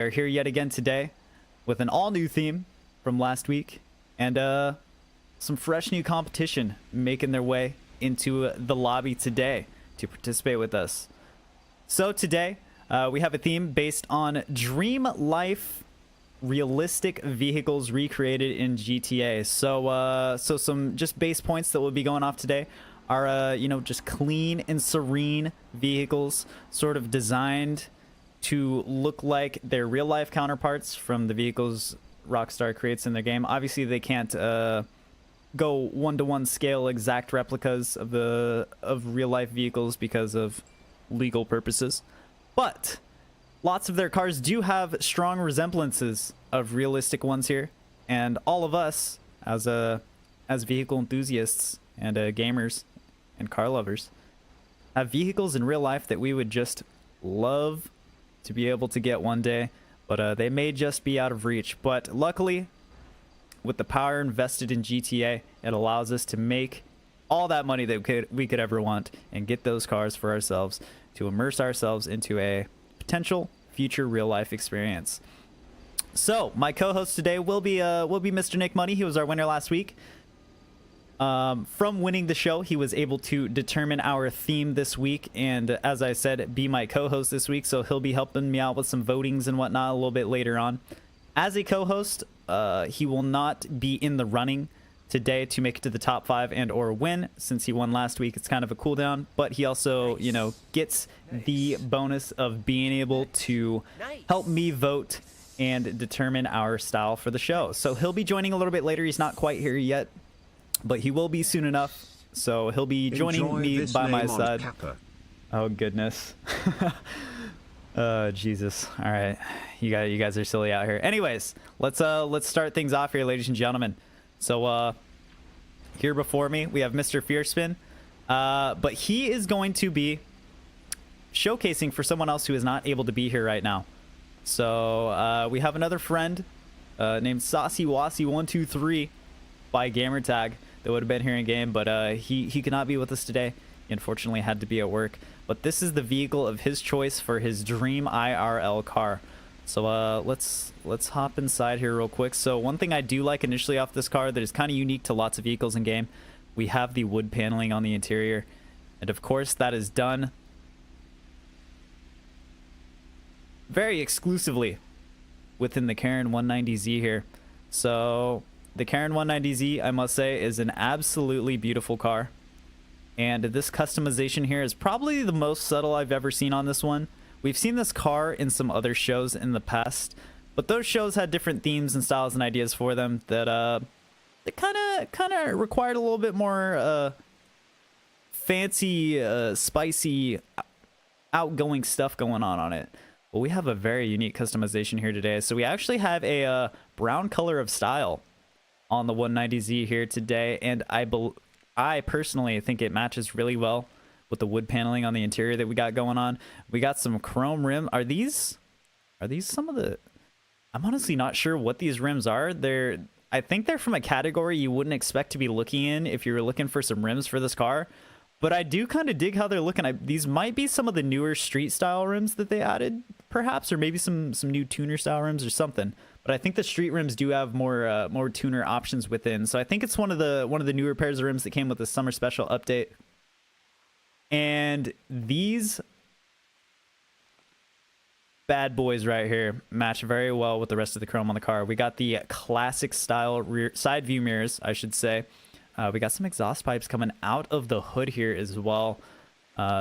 We're here yet again today with an all-new theme from last week and some fresh new competition making their way into the lobby today to participate with us. So today we have a theme based on dream life realistic vehicles recreated in GTA. So some just base points that will be going off today are just clean and serene vehicles, sort of designed to look like their real life counterparts from the vehicles Rockstar creates in their game. Obviously they can't go one-to-one scale exact replicas of real life vehicles because of legal purposes, but lots of their cars do have strong resemblances of realistic ones here, and all of us as vehicle enthusiasts and gamers and car lovers have vehicles in real life that we would just love to be able to get one day, but they may just be out of reach. But luckily, with the power invested in GTA, it allows us to make all that money that we could ever want and get those cars for ourselves to immerse ourselves into a potential future real life experience. So my co-host today will be Mr. Nick Money. He was our winner last week. From winning the show, he was able to determine our theme this week, and as I said, be my co-host this week, so he'll be helping me out with some votings and whatnot a little bit later on. As a co-host, he will not be in the running today to make it to the top 5 and or win, since he won last week. It's kind of a cooldown, but he also gets the bonus of being able to help me vote and determine our style for the show. So he'll be joining a little bit later. He's not quite here yet, but he will be soon enough, so he'll be joining me by my side. Oh goodness. Jesus. All right, you guys are silly out here. Anyways, let's start things off here, ladies and gentlemen. So here before me we have Mr. Fearspin, but he is going to be showcasing for someone else who is not able to be here right now. So we have another friend named Saucy Wassy 123 by gamertag that would have been here in game, but he could not be with us today. He unfortunately had to be at work. But this is the vehicle of his choice for his dream IRL car. So let's hop inside here real quick. So one thing I do like initially off this car that is kind of unique to lots of vehicles in game, we have the wood paneling on the interior, and of course that is done very exclusively within the Karen 190Z here. So the Karen 190Z, I must say, is an absolutely beautiful car, and this customization here is probably the most subtle I've ever seen on this one. We've seen this car in some other shows in the past, but those shows had different themes and styles and ideas for them that kind of required a little bit more fancy, spicy, outgoing stuff going on it. Well, we have a very unique customization here today. So we actually have a brown color of style on the 190Z here today, and I personally think it matches really well with the wood paneling on the interior that we got going on. We got some chrome rim. Are these some of the... I'm honestly not sure what these rims are. I think they're from a category you wouldn't expect to be looking in if you were looking for some rims for this car. But I do kind of dig how they're looking. These might be some of the newer street style rims that they added, perhaps, or maybe some new tuner style rims or something. But I think the street rims do have more tuner options within. So I think it's one of the newer pairs of rims that came with the summer special update. And these bad boys right here match very well with the rest of the chrome on the car. We got the classic style rear side view mirrors, I should say. We got some exhaust pipes coming out of the hood here as well.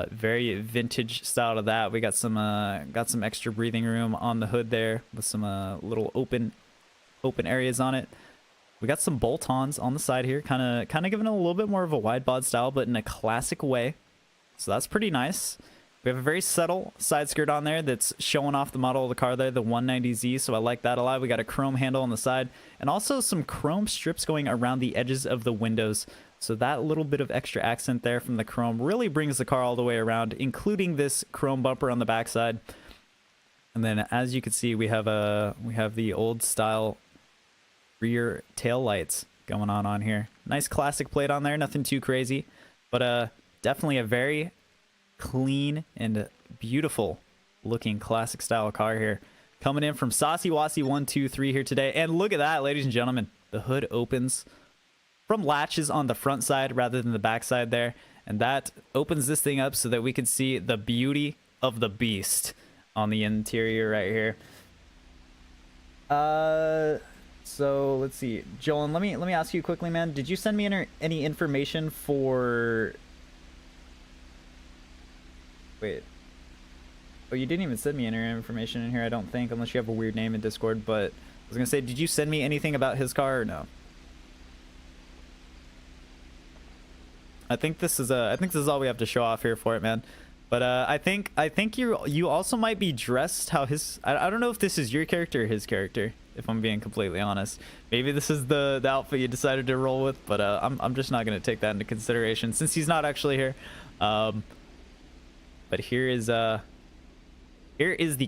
Very vintage style to that. We got some extra breathing room on the hood there with some little open areas on it. We got some bolt-ons on the side here, kind of giving it a little bit more of a wide bod style, but in a classic way. So that's pretty nice. We have a very subtle side skirt on there that's showing off the model of the car there, the 190Z, so I like that a lot. We got a chrome handle on the side, and also some chrome strips going around the edges of the windows. So that little bit of extra accent there from the chrome really brings the car all the way around, including this chrome bumper on the backside. And then, as you can see, we have the old style rear tail lights going on here. Nice classic plate on there, nothing too crazy, but definitely a very clean and beautiful looking classic style car here. coming in from Saucy Wassy 123 here today. And look at that, ladies and gentlemen. The hood opens from latches on the front side rather than the back side there. And that opens this thing up so that we can see the beauty of the beast on the interior right here. So let's see, Jolan, let me ask you quickly, man. Did you send me any information for... Wait. Oh, you didn't even send me any information in here, I don't think, unless you have a weird name in Discord. But I was gonna say, did you send me anything about his car or no? I think this is all we have to show off here for it, man. But I think you also might be dressed how his... I don't know if this is your character or his character, if I'm being completely honest. Maybe this is the outfit you decided to roll with, but I'm just not gonna take that into consideration since he's not actually here. But here is the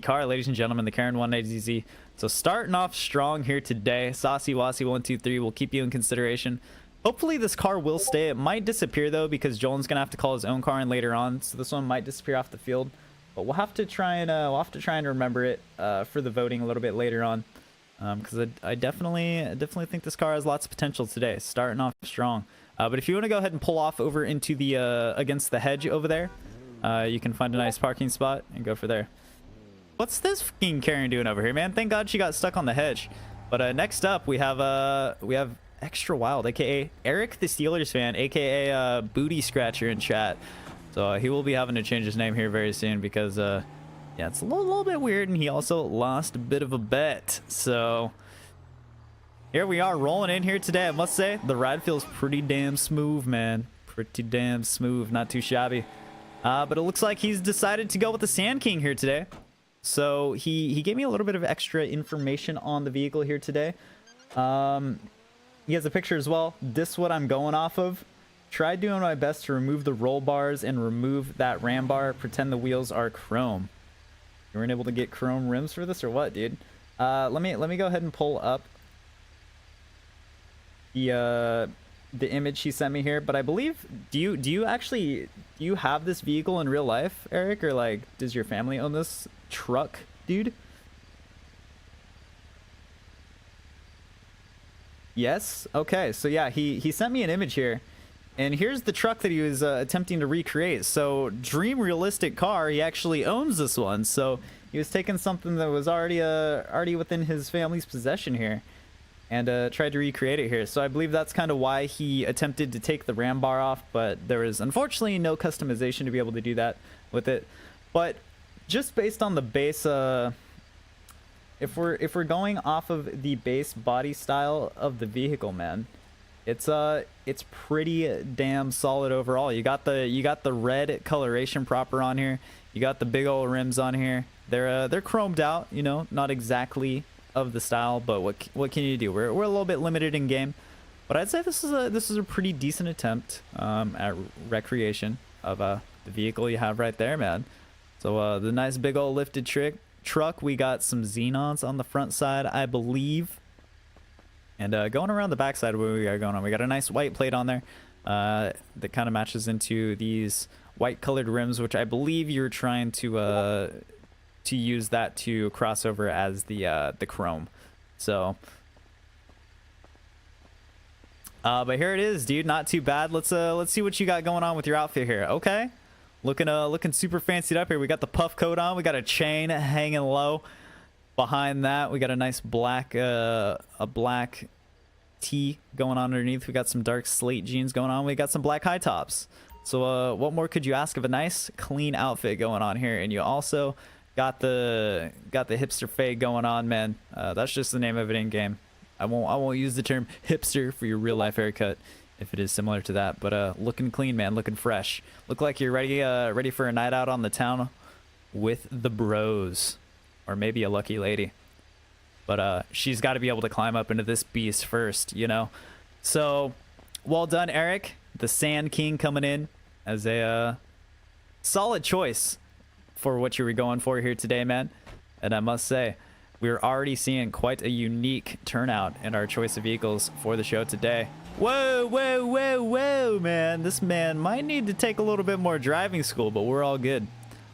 car, ladies and gentlemen, the Karen 190Z. So starting off strong here today. Saucy Wassy 123 will keep you in consideration. Hopefully this car will stay. It might disappear though, because Jolan's gonna have to call his own car in later on, so this one might disappear off the field. But we'll have to try and remember it for the voting a little bit later on, because I definitely think this car has lots of potential today. Starting off strong. But if you want to go ahead and pull off over into the against the hedge over there, you can find a nice parking spot and go for there. What's this fucking Karen doing over here, man? Thank God she got stuck on the hedge. But next up we have Extra Wild, aka Eric the Steelers fan, aka Booty Scratcher in chat. So he will be having to change his name here very soon because yeah, it's a little bit weird, and he also lost a bit of a bet. So here we are rolling in here today. I must say the ride feels pretty damn smooth, man. Pretty damn smooth, not too shabby. But it looks like he's decided to go with the Sand King here today. So he gave me a little bit of extra information on the vehicle here today. He has a picture as well. This is what I'm going off of. Tried doing my best to remove the roll bars and remove that ram bar. Pretend the wheels are chrome. You weren't able to get chrome rims for this or what, dude? Let me go ahead and pull up the image he sent me here. But I believe, do you have this vehicle in real life, Eric, or like does your family own this truck, dude? Yes. Okay. So yeah, he sent me an image here, and here's the truck that he was attempting to recreate. So dream realistic car. He actually owns this one. So he was taking something that was already within his family's possession here, and tried to recreate it here. So I believe that's kind of why he attempted to take the ram bar off, but there was unfortunately no customization to be able to do that with it. But just based on the base, if we're going off of the base body style of the vehicle, man, it's pretty damn solid overall. You got the red coloration proper on here. You got the big old rims on here. They're chromed out, you know, not exactly of the style, but what can you do? We're a little bit limited in game, but I'd say this is a pretty decent attempt at recreation of the vehicle you have right there, man. So the nice big old lifted truck. We got some xenons on the front side, I believe, and going around the back side, what we got going on, we got a nice white plate on there that kind of matches into these white colored rims, which I believe you're trying to use that to cross over as the chrome. So but here it is, dude. Not too bad. Let's see what you got going on with your outfit here. Okay, looking super fancied up here. We got the puff coat on. We got a chain hanging low. Behind that, we got a nice black a black tee going on underneath. We got some dark slate jeans going on. We got some black high tops. So what more could you ask of a nice clean outfit going on here? And you also got the hipster fade going on, man. That's just the name of it in game. I won't use the term hipster for your real life haircut if it is similar to that, but looking clean, man, looking fresh. Look like you're ready for a night out on the town with the bros, or maybe a lucky lady. But she's got to be able to climb up into this beast first, you know. So well done, Eric. The Sand King coming in as a solid choice for what you were going for here today, man. And I must say, we're already seeing quite a unique turnout in our choice of vehicles for the show today. Whoa, whoa, whoa, whoa, man. This man might need to take a little bit more driving school, but we're all good.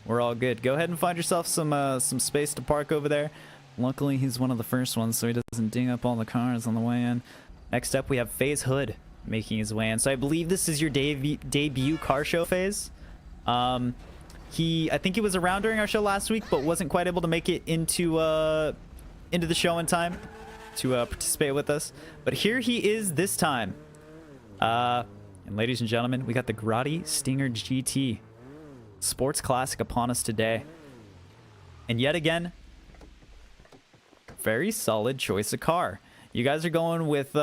We're all good. Go ahead and find yourself some space to park over there. Luckily, he's one of the first ones, so he doesn't ding up all the cars on the way in. Next up, we have FaZe Hood making his way in. So I believe this is your debut car show, FaZe. I think he was around during our show last week, but wasn't quite able to make it into the show in time to participate with us. But here he is this time. And ladies and gentlemen, we got the Grotti Stinger GT Sports Classic upon us today. And yet again, very solid choice of car. You guys are going with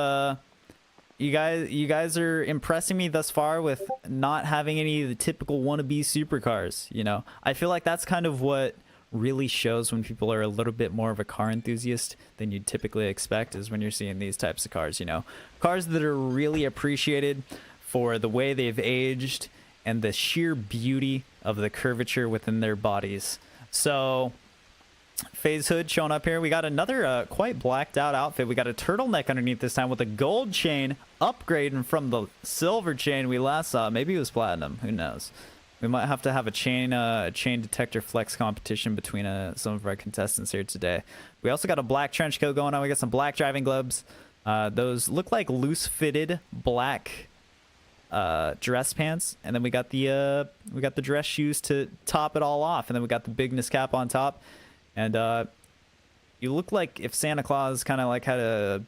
you guys are impressing me thus far with not having any of the typical wannabe supercars, you know. I feel like that's kind of what really shows when people are a little bit more of a car enthusiast than you'd typically expect, is when you're seeing these types of cars, you know. Cars that are really appreciated for the way they've aged and the sheer beauty of the curvature within their bodies. So FaZe Hood showing up here. We got another quite blacked out outfit. We got a turtleneck underneath this time with a gold chain, upgrading from the silver chain we last saw. Maybe it was platinum. Who knows? We might have to have a chain detector flex competition between some of our contestants here today. We also got a black trench coat going on. We got some black driving gloves. Those look like loose fitted black dress pants, and then we got the dress shoes to top it all off, and then we got the bigness cap on top. And you look like if Santa Claus kind of like had a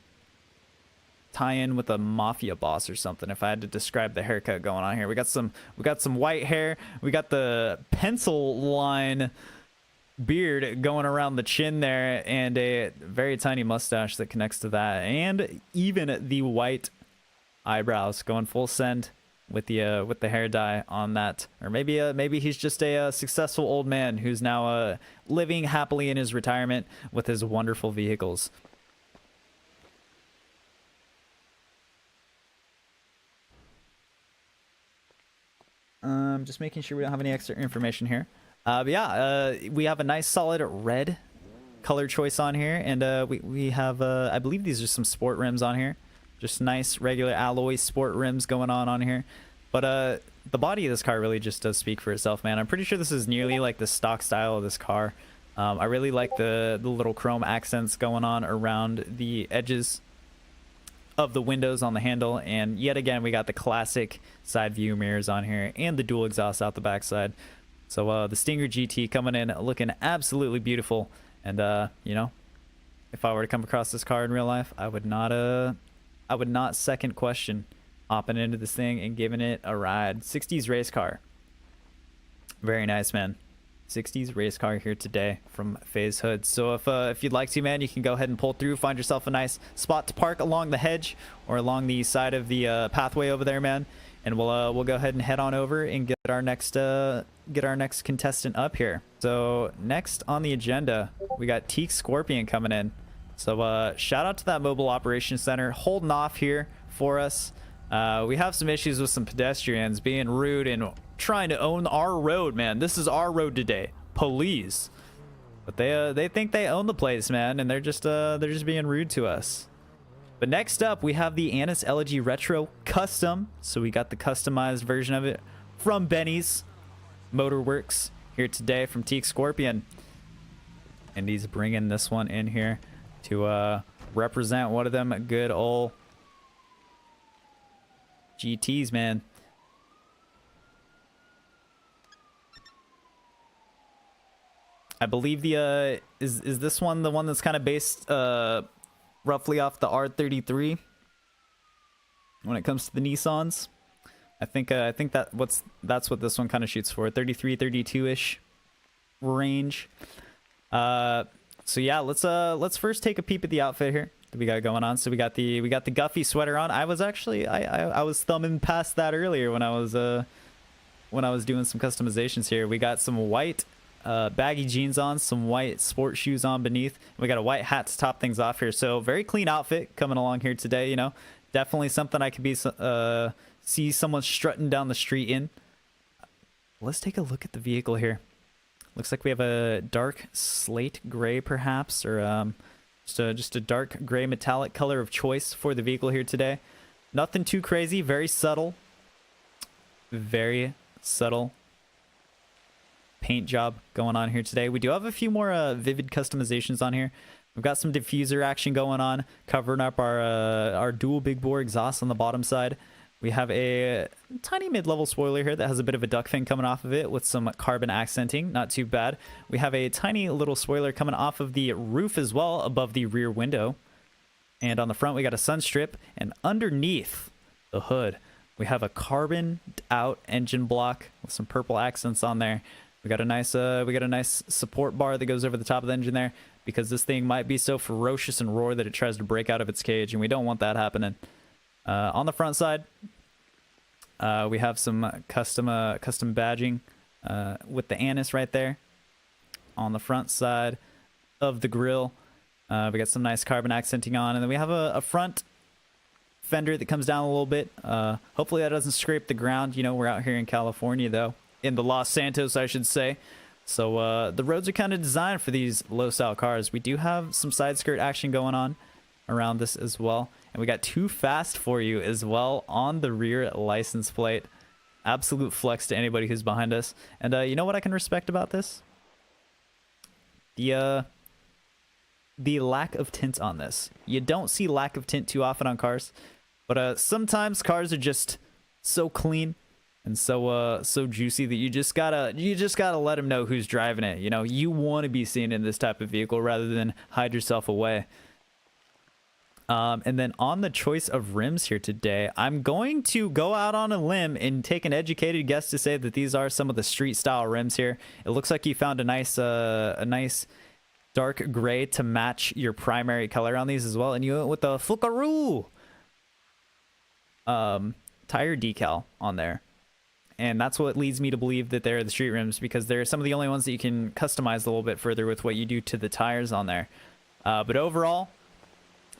tie-in with a mafia boss or something, if I had to describe the haircut going on here. We got some white hair. We got the pencil line beard going around the chin there, and a very tiny mustache that connects to that, and even the white eyebrows going full send with the hair dye on that. Or maybe he's just a successful old man who's now living happily in his retirement with his wonderful vehicles. Just making sure we don't have any extra information here. But yeah, we have a nice solid red color choice on here, and we have I believe these are some sport rims on here. Just nice regular alloy sport rims going on here. But the body of this car really just does speak for itself, man. I'm pretty sure this is nearly like the stock style of this car. I really like the little chrome accents going on around the edges of the windows on the handle. And yet again, we got the classic side view mirrors on here and the dual exhaust out the backside. So the Stinger GT coming in looking absolutely beautiful. And you know, if I were to come across this car in real life, I would not second question hopping into this thing and giving it a ride. 60s race car. Very nice, man. 60s race car here today from FaZe Hood. So if you'd like to, man, you can go ahead and pull through, find yourself a nice spot to park along the hedge or along the side of the pathway over there, man. And we'll go ahead and head on over and get our next contestant up here. So next on the agenda, we got Teak Scorpion coming in. So shout out to that mobile operations center holding off here for us. We have some issues with some pedestrians being rude and trying to own our road, man. This is our road today. Police. But they think they own the place, man, and they're just being rude to us. But next up, we have the Annis Elegy Retro Custom. So we got the customized version of it from Benny's Motorworks here today from Teak Scorpion. And he's bringing this one in here to represent one of them good old GTs, man. I believe the is this one the one that's kind of based roughly off the R33 when it comes to the Nissans. I think that's what this one kind of shoots for, 33 32ish range. So yeah, let's first take a peep at the outfit here that we got going on. So we got the Guffy sweater on. I was actually I was thumbing past that earlier when I was doing some customizations here. We got some white baggy jeans on, some white sport shoes on beneath. We got a white hat to top things off here. So very clean outfit coming along here today. You know, definitely something I could be see someone strutting down the street in. Let's take a look at the vehicle here. Looks like we have a dark slate gray, perhaps, or just a dark gray metallic color of choice for the vehicle here today. Nothing too crazy. Very subtle. Very subtle paint job going on here today. We do have a few more vivid customizations on here. We've got some diffuser action going on, covering up our dual big bore exhaust on the bottom side. We have a tiny mid-level spoiler here that has a bit of a duck fin coming off of it with some carbon accenting. Not too bad. We have a tiny little spoiler coming off of the roof as well above the rear window. And on the front, we got a sun strip. And underneath the hood, we have a carbon out engine block with some purple accents on there. We got a nice support bar that goes over the top of the engine there, because this thing might be so ferocious and roar that it tries to break out of its cage, and we don't want that happening. On the front side, we have some custom badging with the anise right there. On the front side of the grill, we got some nice carbon accenting on, and then we have a front fender that comes down a little bit. Hopefully that doesn't scrape the ground. You know, we're out here in California, though. In the Los Santos, I should say. So the roads are kind of designed for these low-style cars. We do have some side skirt action going on around this as well. And we got Too Fast for You as well on the rear license plate. Absolute flex to anybody who's behind us. And you know what I can respect about this? The lack of tint on this. You don't see lack of tint too often on cars. But sometimes cars are just so clean and so juicy that you just gotta let them know who's driving it. You know, you want to be seen in this type of vehicle rather than hide yourself away. And then on the choice of rims here today, I'm going to go out on a limb and take an educated guess to say that these are some of the street style rims here. It looks like you found a nice dark gray to match your primary color on these as well, and you went with the Fukaru tire decal on there. And that's what leads me to believe that they're the street rims, because they're some of the only ones that you can customize a little bit further with what you do to the tires on there. But overall,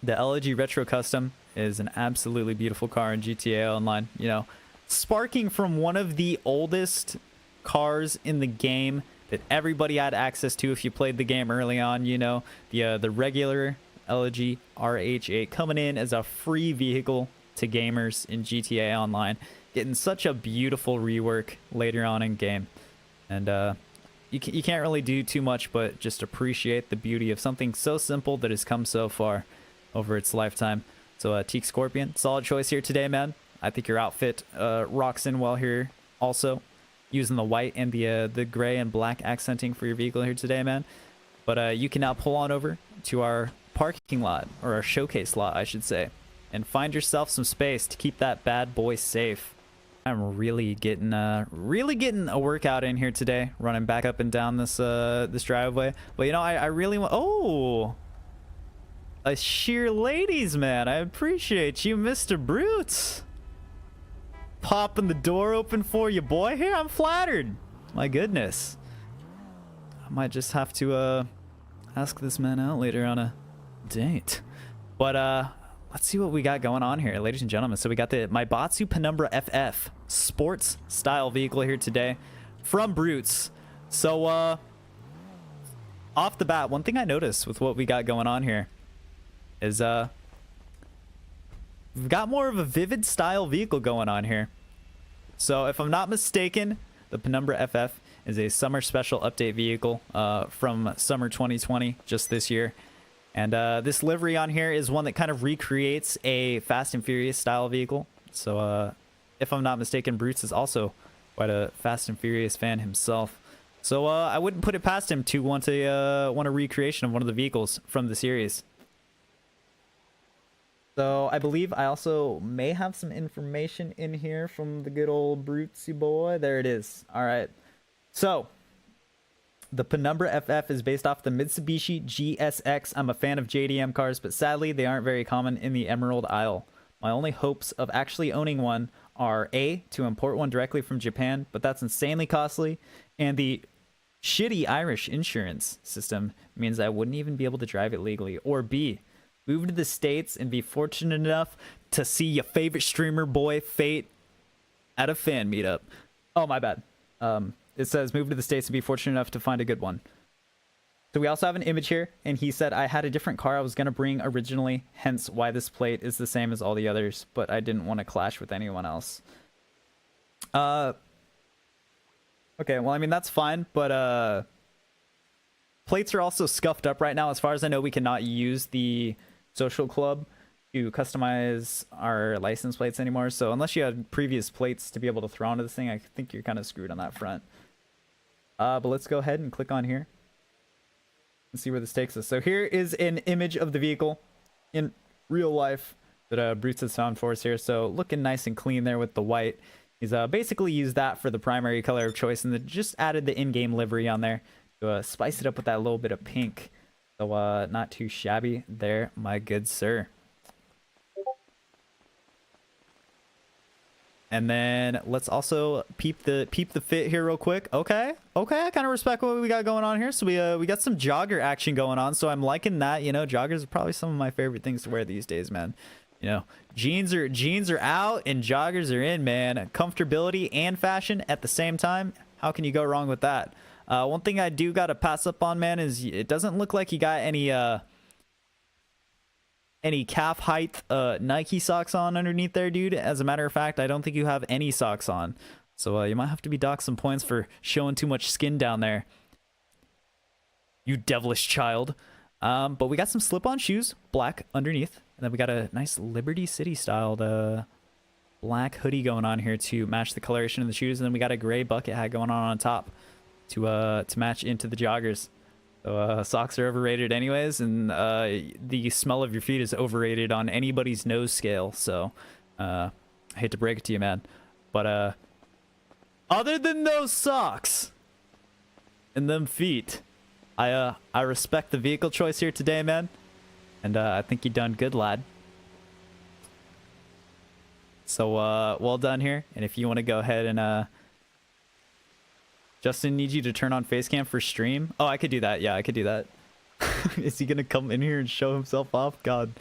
the LG Retro Custom is an absolutely beautiful car in GTA Online. You know, sparking from one of the oldest cars in the game that everybody had access to if you played the game early on. You know, the regular LG RH8 coming in as a free vehicle to gamers in GTA Online, getting such a beautiful rework later on in game. And you can't really do too much but just appreciate the beauty of something so simple that has come so far over its lifetime. So Teak Scorpion, solid choice here today, man. I think your outfit rocks in well here also, using the white and the gray and black accenting for your vehicle here today, man. But you can now pull on over to our parking lot, or our showcase lot, I should say, and find yourself some space to keep that bad boy safe. I'm really getting a workout in here today, running back up and down this driveway. But you know, I really want. Oh, a sheer ladies man. I appreciate you, Mr. Brutes. Popping the door open for you, boy. Here, I'm flattered. My goodness. I might just have to ask this man out later on a date. But let's see what we got going on here, ladies and gentlemen. So we got the Maibatsu Penumbra FF sports style vehicle here today from Brutes. So off the bat, one thing I noticed with what we got going on here is we've got more of a vivid style vehicle going on here. So if I'm not mistaken, the Penumbra FF is a summer special update vehicle from summer 2020, just this year. And this livery on here is one that kind of recreates a Fast and Furious style vehicle. So if I'm not mistaken, Brutes is also quite a Fast and Furious fan himself. So I wouldn't put it past him to want a recreation of one of the vehicles from the series. So I believe I also may have some information in here from the good old Brutesy boy. There it is. All right. So the Penumbra FF is based off the Mitsubishi GSX. I'm a fan of JDM cars, but sadly they aren't very common in the Emerald Isle. My only hopes of actually owning one are A, to import one directly from Japan, but that's insanely costly, and the shitty Irish insurance system means I wouldn't even be able to drive it legally, or B, move to the States and be fortunate enough to see your favorite streamer boy Fate at a fan meetup. Oh, my bad. It says move to the States and be fortunate enough to find a good one. So we also have an image here, and he said I had a different car I was going to bring originally, hence why this plate is the same as all the others, but I didn't want to clash with anyone else. Okay, well, I mean, that's fine, but plates are also scuffed up right now. As far as I know, we cannot use the social club to customize our license plates anymore. So unless you had previous plates to be able to throw onto this thing, I think you're kind of screwed on that front. But let's go ahead and click on here and see where this takes us. So here is an image of the vehicle in real life that Brutes has found for us here. So looking nice and clean there with the white. He's basically used that for the primary color of choice, and then just added the in-game livery on there to spice it up with that little bit of pink. So not too shabby there, my good sir. And then let's also peep the fit here real quick. Okay, I kind of respect what we got going on here. So we got some jogger action going on. So I'm liking that. You know, joggers are probably some of my favorite things to wear these days, man. You know, jeans are out and joggers are in, man. Comfortability and fashion at the same time. How can you go wrong with that? One thing I do got to pass up on, man, is it doesn't look like you got any calf height Nike socks on underneath there, dude. As a matter of fact, I don't think you have any socks on. So you might have to be docked some points for showing too much skin down there, you devilish child. But we got some slip-on shoes, black underneath. And then we got a nice Liberty City styled black hoodie going on here to match the coloration of the shoes. And then we got a gray bucket hat going on top to match into the joggers. So socks are overrated anyways, and the smell of your feet is overrated on anybody's nose scale. So I hate to break it to you, man, but other than those socks and them feet, I respect the vehicle choice here today, man, and I think you done good, lad. So well done here. And if you want to go ahead and Justin needs you to turn on facecam for stream. Oh, I could do that. Yeah, I could do that. Is he gonna come in here and show himself off? God.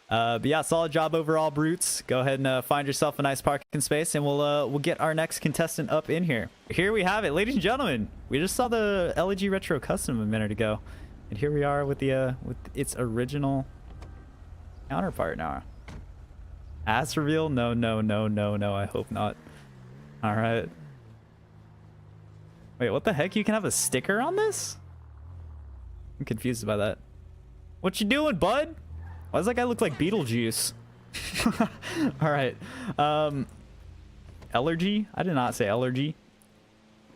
But yeah, solid job overall, Brutes. Go ahead and find yourself a nice parking space, and we'll get our next contestant up in here. Here we have it, ladies and gentlemen. We just saw the LG Retro Custom a minute ago, and here we are with the with its original counterpart now. Ass reveal? No. I hope not. All right. Wait, what the heck? You can have a sticker on this? I'm confused by that. What you doing, bud? Why does that guy look like Beetlejuice? All right. Allergy? I did not say allergy.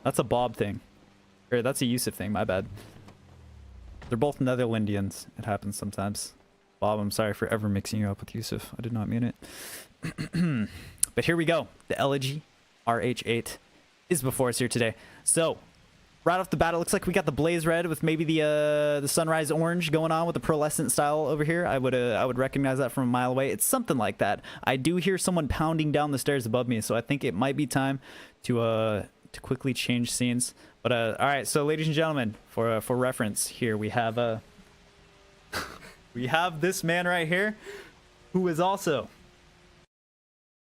That's a Bob thing. Or that's a Yusuf thing, my bad. They're both Netherlandians. It happens sometimes. Bob, I'm sorry for ever mixing you up with Yusuf. I did not mean it. But here we go. The LG RH8 is before us here today. So right off the bat, it looks like we got the blaze red with maybe the sunrise orange going on with the pearlescent style over here. I would recognize that from a mile away. It's something like that. I do hear someone pounding down the stairs above me, so I think it might be time to quickly change scenes. But all right, so ladies and gentlemen, for reference here, we have we have this man right here, who is also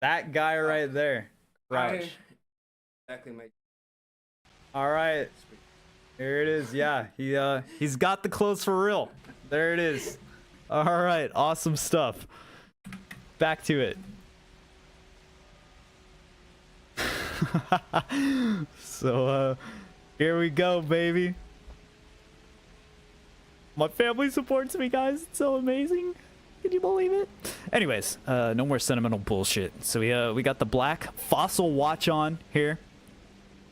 that guy right there. Crouch. Exactly my. All right, here it is. Yeah, he's got the clothes for real. There it is. All right, awesome stuff. Back to it. So here we go, baby. My family supports me, guys. It's so amazing. Can you believe it? Anyways, no more sentimental bullshit. So we got the black fossil watch on here.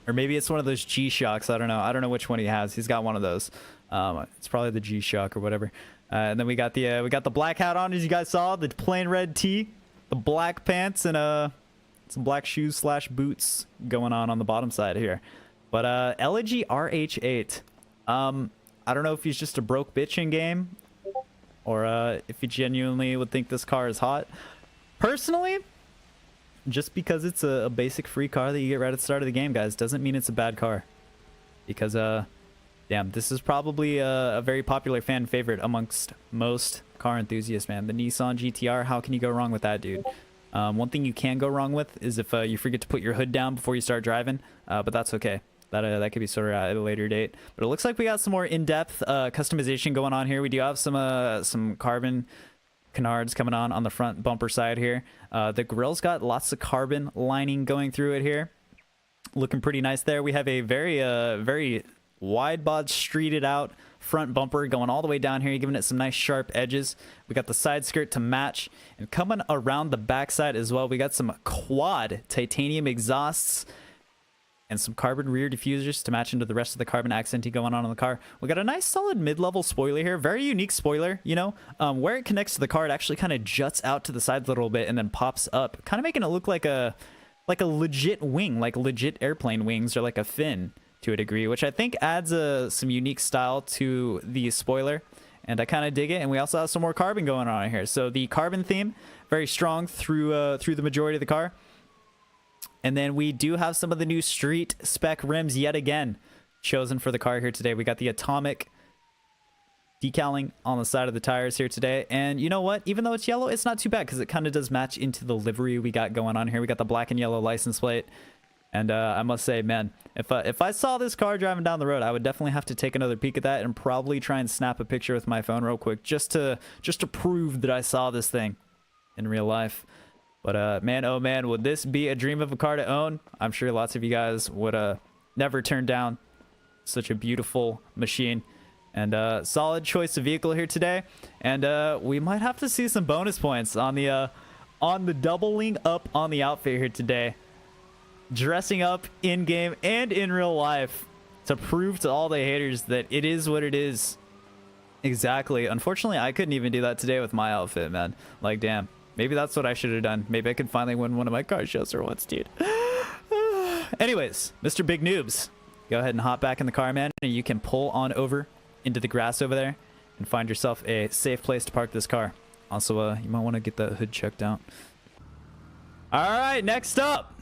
Or maybe it's one of those G-Shocks. I don't know which one he has. He's got one of those. It's probably the G-Shock or whatever. And then we got the black hat on, as you guys saw, the plain red tee, the black pants, and some black shoes / boots going on the bottom side here. But LG RH8. I don't know if he's just a broke bitch in game, or if he genuinely would think this car is hot. Personally, just because it's a basic free car that you get right at the start of the game, guys, doesn't mean it's a bad car. Because, damn, this is probably a very popular fan favorite amongst most car enthusiasts, man. The Nissan GTR, how can you go wrong with that, dude? One thing you can go wrong with is if you forget to put your hood down before you start driving, but that's okay. That could be sorted out at a later date. But it looks like we got some more in-depth customization going on here. We do have some carbon canards coming on the front bumper side here. The grill's got lots of carbon lining going through it here, looking pretty nice there. We have a very wide bod streeted out front bumper going all the way down here, giving it some nice sharp edges. We got the side skirt to match, and coming around the backside as well, we got some quad titanium exhausts and some carbon rear diffusers to match into the rest of the carbon accenting going on the car. We got a nice solid mid-level spoiler here. Very unique spoiler, you know. Where it connects to the car, it actually kind of juts out to the side a little bit and then pops up, kind of making it look like a legit wing, like legit airplane wings, or like a fin to a degree, which I think adds some unique style to the spoiler, and I kind of dig it. And we also have some more carbon going on here, so the carbon theme very strong through the majority of the car. And then we do have some of the new street spec rims yet again chosen for the car here today. We got the atomic decaling on the side of the tires here today, and you know what, even though it's yellow, it's not too bad because it kind of does match into the livery we got going on here. We got the black and yellow license plate, and I must say, man, if I saw this car driving down the road, I would definitely have to take another peek at that and probably try and snap a picture with my phone real quick just to prove that I saw this thing in real life. But man, oh man, would this be a dream of a car to own? I'm sure lots of you guys would never turn down such a beautiful machine. And solid choice of vehicle here today. And we might have to see some bonus points on the doubling up on the outfit here today. Dressing up in game and in real life to prove to all the haters that it is what it is. Exactly. Unfortunately, I couldn't even do that today with my outfit, man. Like, damn. Maybe that's what I should have done. Maybe I could finally win one of my car shows for once, dude. Anyways, Mr. Big Noobs, go ahead and hop back in the car, man, and you can pull on over into the grass over there and find yourself a safe place to park this car. Also, you might want to get that hood checked out. All right, next up,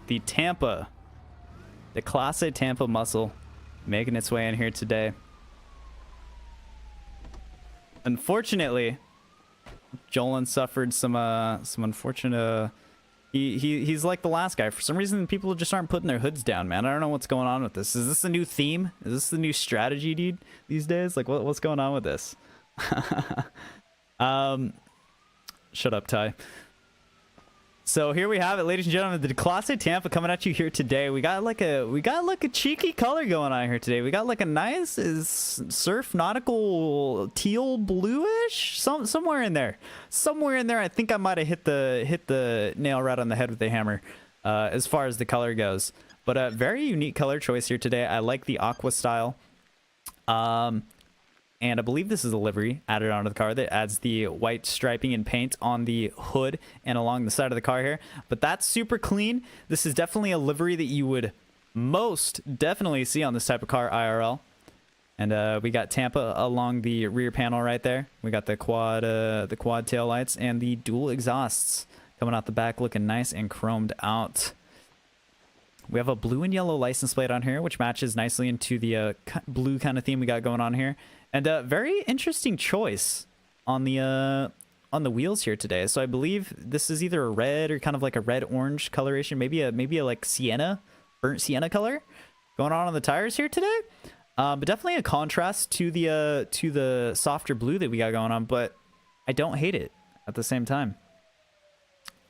the Tampa. The Class A Tampa muscle making its way in here today. Unfortunately, Jolin suffered some unfortunate he's like the last guy. For some reason, people just aren't putting their hoods down, man. I don't know what's going on with this. Is this a new theme? Is this the new strategy, dude, these days? Like, what's going on with this? Shut up, Ty. So here we have it, ladies and gentlemen, the Class A Tampa coming at you here today. We got like a cheeky color going on here today. We got like a nice surf nautical teal bluish, somewhere in there. I think I might have hit the nail right on the head with the hammer as far as the color goes. But a very unique color choice here today. I like the aqua style. And I believe this is a livery added onto the car that adds the white striping and paint on the hood and along the side of the car here. But that's super clean. This is definitely a livery that you would most definitely see on this type of car IRL. And we got Tampa along the rear panel right there. We got the quad tail lights and the dual exhausts coming out the back, looking nice and chromed out. We have a blue and yellow license plate on here, which matches nicely into the blue kind of theme we got going on here. And a very interesting choice on the wheels here today. So I believe this is either a red or kind of like a red-orange coloration, maybe a like sienna, burnt sienna color going on the tires here today. But definitely a contrast to the softer blue that we got going on. But I don't hate it at the same time.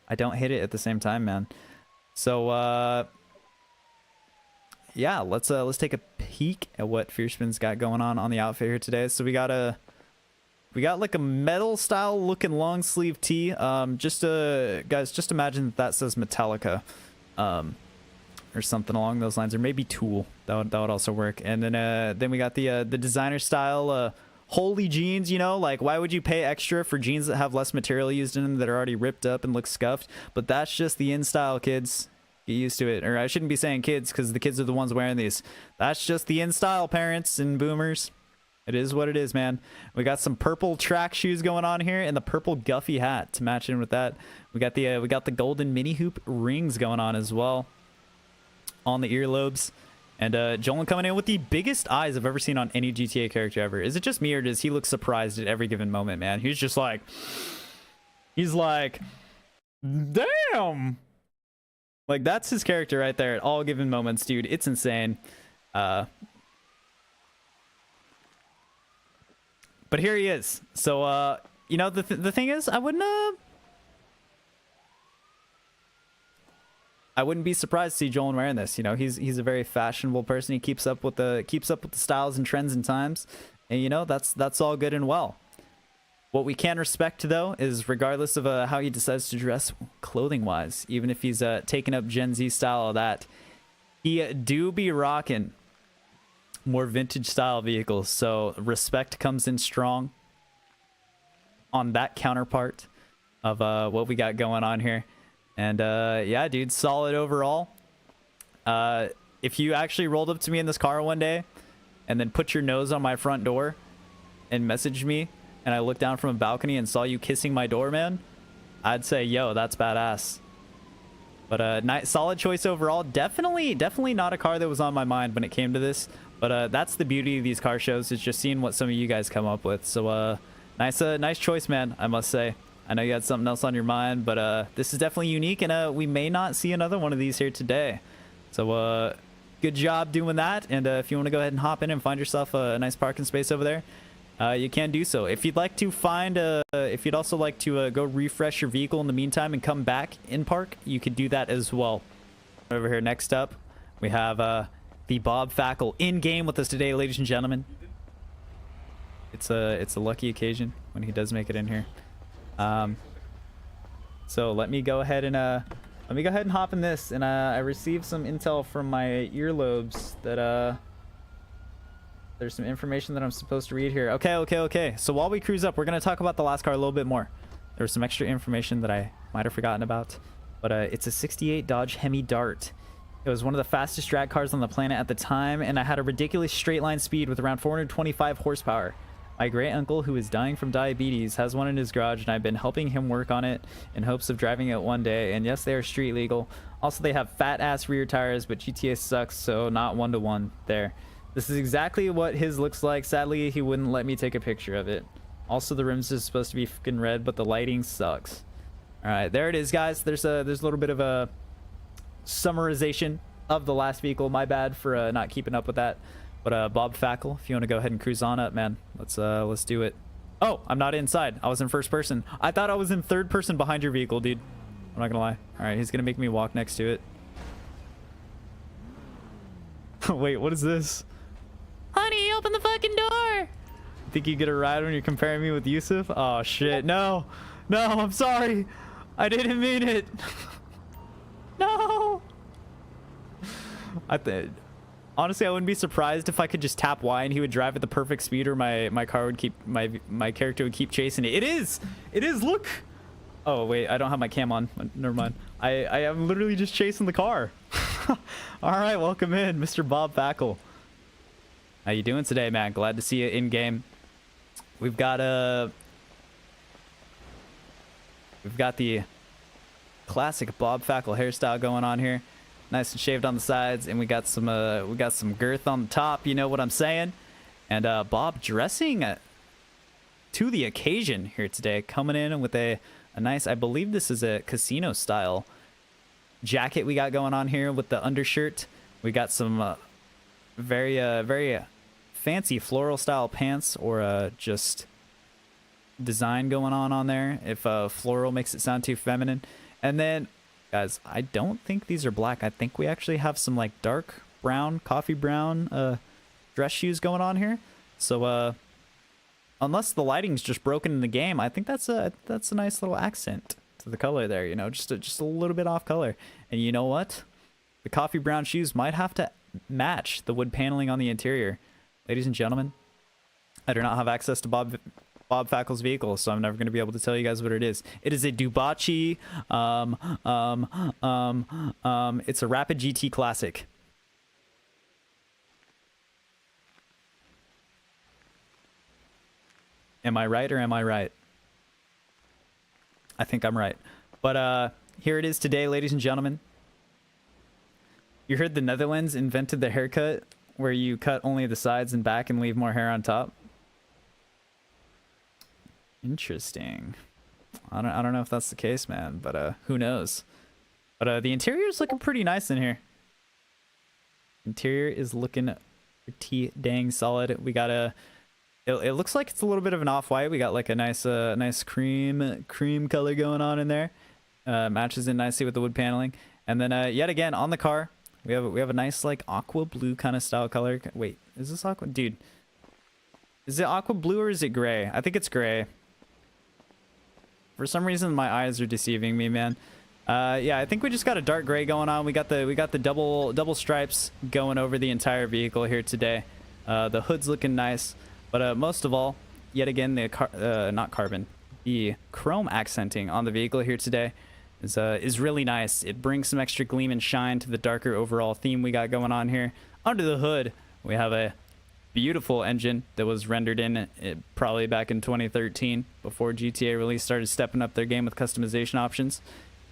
Man. So yeah, let's take a peek at what Fiercepin's got going on the outfit here today. So we got like a metal style looking long sleeve tee. Guys, just imagine that says Metallica, or something along those lines, or maybe Tool. That would also work. And then we got the designer style holy jeans. You know, like, why would you pay extra for jeans that have less material used in them, that are already ripped up and look scuffed? But that's just the in style, kids. Get used to it. Or I shouldn't be saying kids, because the kids are the ones wearing these. That's just the in style, parents and boomers. It is what it is, man. We got some purple track shoes going on here and the purple Guffy hat to match in with that. We got the golden mini hoop rings going on as well on the earlobes. And Jolin coming in with the biggest eyes I've ever seen on any GTA character ever. Is it just me, or does he look surprised at every given moment, man? He's like, damn. Like, that's his character right there at all given moments, dude. It's insane. But here he is. So, you know, the thing is, I wouldn't... I wouldn't be surprised to see Joel wearing this. You know, he's a very fashionable person. He keeps up with the styles and trends and times, and you know that's all good and well. What we can respect though is regardless of how he decides to dress clothing wise, even if he's taking up Gen Z style of that, he do be rocking more vintage style vehicles. So respect comes in strong on that counterpart of what we got going on here. And yeah, dude, solid overall. If you actually rolled up to me in this car one day and then put your nose on my front door and messaged me, and I looked down from a balcony and saw you kissing my door, man, I'd say, yo, that's badass. But nice, solid choice overall. Definitely not a car that was on my mind when it came to this. But that's the beauty of these car shows, is just seeing what some of you guys come up with. So nice choice, man, I must say. I know you had something else on your mind, but this is definitely unique, and we may not see another one of these here today. So good job doing that. And if you want to go ahead and hop in and find yourself a nice parking space over there, you can do so. If you'd like to find if you'd also like to go refresh your vehicle in the meantime and come back in park, you could do that as well. Over here next up, we have the Bob Fackel in game with us today, ladies and gentlemen. It's a lucky occasion when he does make it in here. So let me go ahead and hop in this. And I received some intel from my earlobes that there's some information that I'm supposed to read here. Okay. So while we cruise up, we're going to talk about the last car a little bit more. There was some extra information that I might have forgotten about. But it's a 68 Dodge Hemi Dart. It was one of the fastest drag cars on the planet at the time, and I had a ridiculous straight line speed with around 425 horsepower. My great uncle, who is dying from diabetes, has one in his garage, and I've been helping him work on it in hopes of driving it one day. And yes, they are street legal. Also, they have fat ass rear tires, but GTA sucks, so not 1-to-1 there. This is exactly what his looks like. Sadly, he wouldn't let me take a picture of it. Also, the rims is supposed to be fucking red, but the lighting sucks. All right, there it is, guys. There's a little bit of a summarization of the last vehicle. My bad for not keeping up with that. But Bob Fackel, if you want to go ahead and cruise on up, man, let's do it. Oh, I'm not inside. I was in first person. I thought I was in third person behind your vehicle, dude. I'm not gonna lie. All right, he's gonna make me walk next to it. Wait, what is this? Honey, open the fucking door. Think you get a ride when you're comparing me with Yusuf? Oh shit, no, I'm sorry. I didn't mean it. No. Honestly, I wouldn't be surprised if I could just tap Y and he would drive at the perfect speed, or my car would keep my character would keep chasing it. It is. Look. Oh wait, I don't have my cam on. Never mind. I am literally just chasing the car. All right, welcome in, Mr. Bob Fackel. How you doing today, man? Glad to see you in game. We've got the classic Bob Fackel hairstyle going on here. Nice and shaved on the sides, and we got some girth on the top. You know what I'm saying? And Bob dressing to the occasion here today, coming in with a nice, I believe this is a casino style jacket we got going on here with the undershirt. We got some very fancy floral style pants, or just design going on there, if floral makes it sound too feminine. And then, guys, I don't think these are black. I think we actually have some like dark brown, coffee brown dress shoes going on here. So unless the lighting's just broken in the game, I think that's a nice little accent to the color there, you know, just a little bit off color. And you know what? The coffee brown shoes might have to match the wood paneling on the interior. Ladies and gentlemen, I do not have access to Bob Fackel's vehicle, so I'm never going to be able to tell you guys what it is. It is a Dubachi, it's a Rapid GT Classic. Am I right, or am I right? I think I'm right. But here it is today, ladies and gentlemen. You heard the Netherlands invented the haircut where you cut only the sides and back and leave more hair on top. Interesting. I don't know if that's the case, man, but who knows? But the interior is looking pretty nice in here. Interior is looking pretty dang solid. We got it looks like it's a little bit of an off-white. We got like a nice cream color going on in there. Matches in nicely with the wood paneling. And then yet again on the car, we have a nice like aqua blue kind of style color. Wait, is this aqua? Dude, is it aqua blue or is it gray? I think it's gray. For some reason, my eyes are deceiving me, man. Yeah, I think we just got a dark gray going on. We got the double stripes going over the entire vehicle here today. The hood's looking nice, but most of all, yet again, the chrome accenting on the vehicle here today is really nice. It brings some extra gleam and shine to the darker overall theme we got going on here. Under the hood, we have a beautiful engine that was rendered in probably back in 2013 before GTA really started stepping up their game with customization options.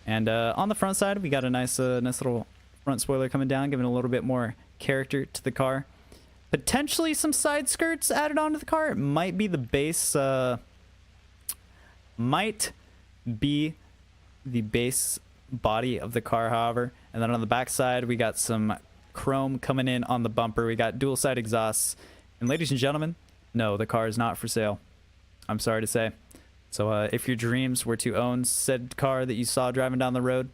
And on the front side, we got a nice little front spoiler coming down, giving a little bit more character to the car. Potentially some side skirts added onto the car. It might be the base, might be the base body of the car, however. And then on the back side, we got some chrome coming in on the bumper. We got dual side exhausts. And ladies and gentlemen, no, the car is not for sale. I'm sorry to say. So if your dreams were to own said car that you saw driving down the road,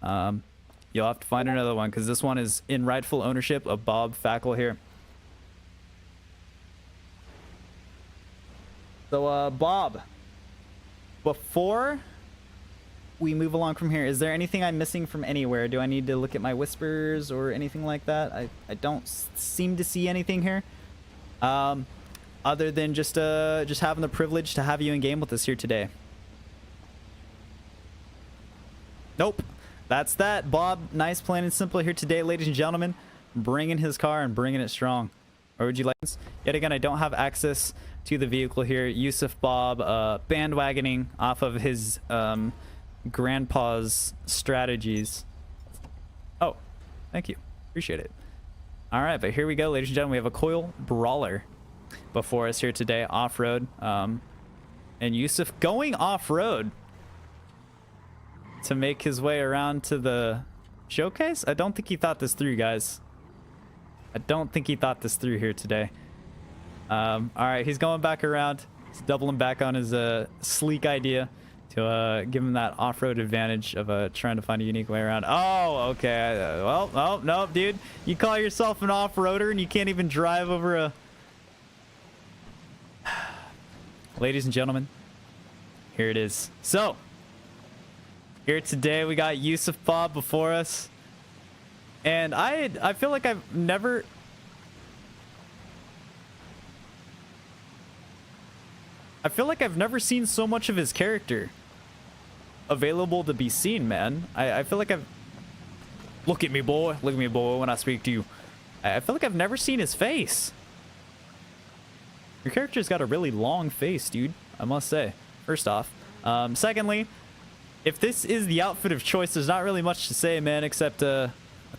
you'll have to find another one, because this one is in rightful ownership of Bob Fackel here. So Bob, before we move along from here, is there anything I'm missing from anywhere? Do I need to look at my whispers or anything like that? I don't seem to see anything here. Other than just having the privilege to have you in game with us here today. Nope. That's that. Bob, nice, plain and simple here today, ladies and gentlemen. Bringing his car and bringing it strong. Or would you like this? Yet again, I don't have access to the vehicle here. Yusuf Bob bandwagoning off of his grandpa's strategies. Oh, thank you. Appreciate it. All right, but here we go, ladies and gentlemen. We have a coil brawler before us here today, off-road. And Yusuf going off-road to make his way around to the showcase. I don't think he thought this through, guys. I don't think he thought this through here today. All right, he's going back around. He's doubling back on his sleek idea to give him that off-road advantage of trying to find a unique way around. Oh, okay. Well, oh, no, dude. You call yourself an off-roader and you can't even drive over a... Ladies and gentlemen, here it is. So, here today we got Yusuf Bob before us. And I feel like I've never... I feel like I've never seen so much of his character available to be seen, man. I feel like I've... Look at me, boy. Look at me, boy, when I speak to you. I feel like I've never seen his face. Your character's got a really long face, dude, I must say, first off. Secondly, if this is the outfit of choice, there's not really much to say, man, except I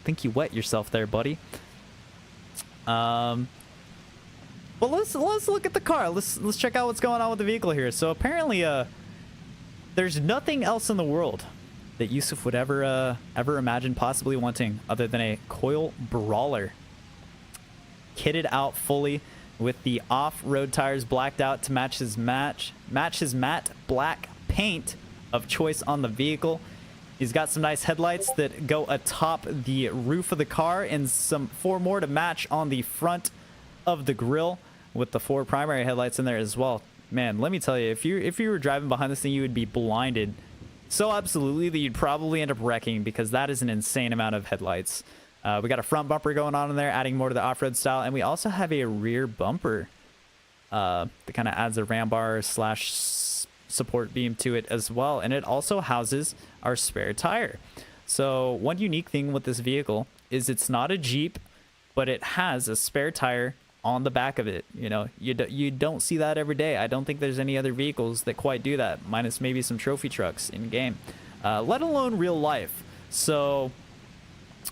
think you wet yourself there, buddy. But let's look at the car. Let's check out what's going on with the vehicle here. So apparently there's nothing else in the world that Yusuf would ever imagine possibly wanting other than a coil brawler, kitted out fully with the off-road tires blacked out to match his matte black paint of choice on the vehicle. He's got some nice headlights that go atop the roof of the car, and four more to match on the front of the grille with the 4 primary headlights in there as well. Man, let me tell you, if you were driving behind this thing, you would be blinded so absolutely that you'd probably end up wrecking, because that is an insane amount of headlights. We got a front bumper going on in there, adding more to the off-road style, and we also have a rear bumper that kind of adds a ram bar slash support beam to it as well, and it also houses our spare tire. So one unique thing with this vehicle is it's not a Jeep, but it has a spare tire on the back of it. You know, you don't see that every day. I don't think there's any other vehicles that quite do that, minus maybe some trophy trucks in game, let alone real life. So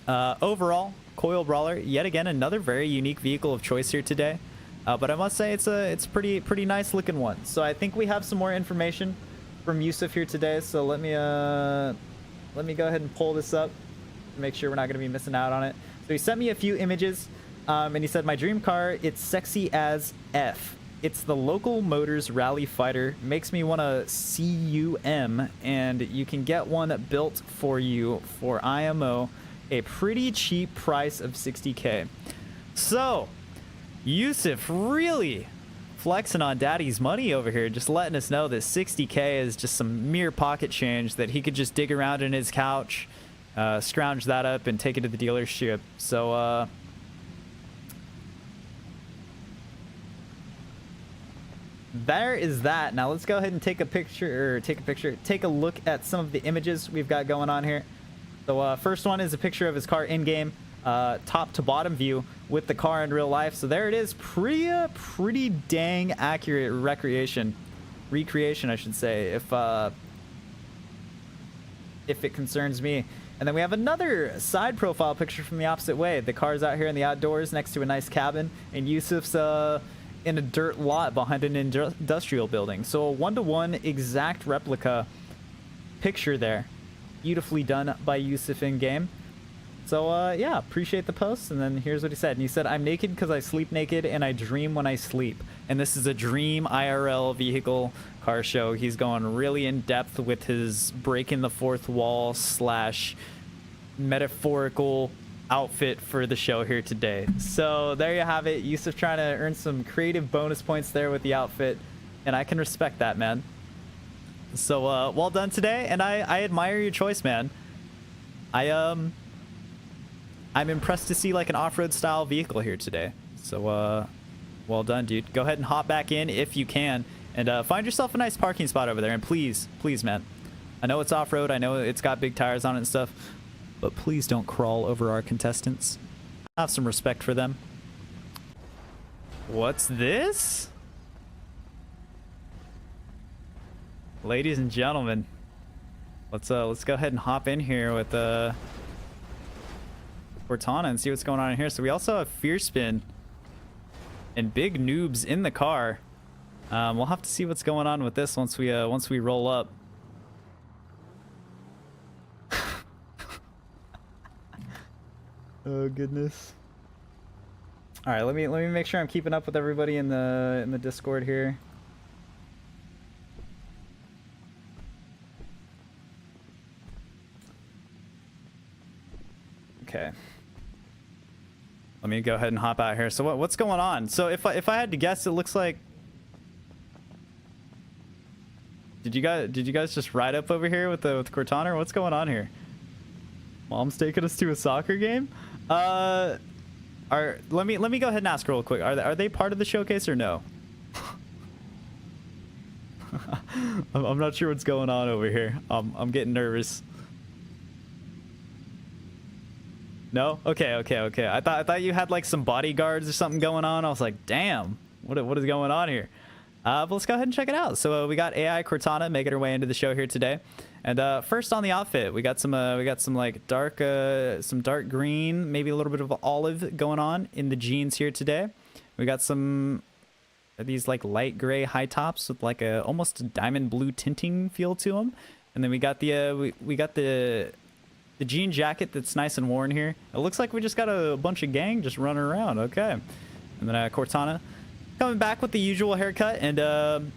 overall, coil brawler, yet again another very unique vehicle of choice here today. But I must say it's a pretty nice looking one. So I think we have some more information from Yusuf here today. So let me go ahead and pull this up to make sure we're not going to be missing out on it. So he sent me a few images, and he said, my dream car, it's sexy as F. It's the Local Motors Rally Fighter. Makes me want to CUM, and you can get one built for you for IMO, a pretty cheap price of 60K. So, Yusuf really flexing on daddy's money over here, just letting us know that 60K is just some mere pocket change that he could just dig around in his couch, scrounge that up, and take it to the dealership. So, there is that. Now let's go ahead and take a look at some of the images we've got going on here. So first one is a picture of his car in game, top to bottom view with the car in real life. So there it is, pretty dang accurate recreation, I should say, if it concerns me. And then we have another side profile picture from the opposite way. The car's out here in the outdoors next to a nice cabin, and Yusuf's in a dirt lot behind an industrial building. So a 1-to-1 exact replica picture there. Beautifully done by Yusuf in game. So yeah, appreciate the post. And then here's what he said. And he said, "I'm naked because I sleep naked and I dream when I sleep." And this is a dream IRL vehicle car show. He's going really in depth with his breaking the fourth wall / metaphorical outfit for the show here today. So there you have it. Yusuf trying to earn some creative bonus points there with the outfit, and I can respect that, man. So well done today, and I admire your choice, man. I'm impressed to see like an off-road style vehicle here today. So well done, dude. Go ahead and hop back in if you can, and find yourself a nice parking spot over there. And please, man, I know it's off-road, I know it's got big tires on it and stuff, but please don't crawl over our contestants. Have some respect for them. What's this? Ladies and gentlemen, let's go ahead and hop in here with Cortana and see what's going on in here. So we also have Fear Spin and Big Noobs in the car. We'll have to see what's going on with this once we roll up. Oh goodness. All right, let me make sure I'm keeping up with everybody in the Discord here. Okay. Let me go ahead and hop out here. So what's going on? So if I had to guess, it looks like Did you guys just ride up over here with Cortana? What's going on here? Mom's taking us to a soccer game? Let me go ahead and ask real quick. Are they part of the showcase or no? I'm not sure what's going on over here. I'm getting nervous. No? Okay. I thought you had like some bodyguards or something going on. I was like, damn, what is going on here? But let's go ahead and check it out. So we got AI Cortana making her way into the show here today. And first on the outfit, we got some like dark green, maybe a little bit of olive going on in the jeans here today. We got some of these like light gray high tops with like a almost a diamond blue tinting feel to them. And then we got the jean jacket that's nice and worn here. It looks like we just got a bunch of gang just running around. Okay. And then Cortana coming back with the usual haircut and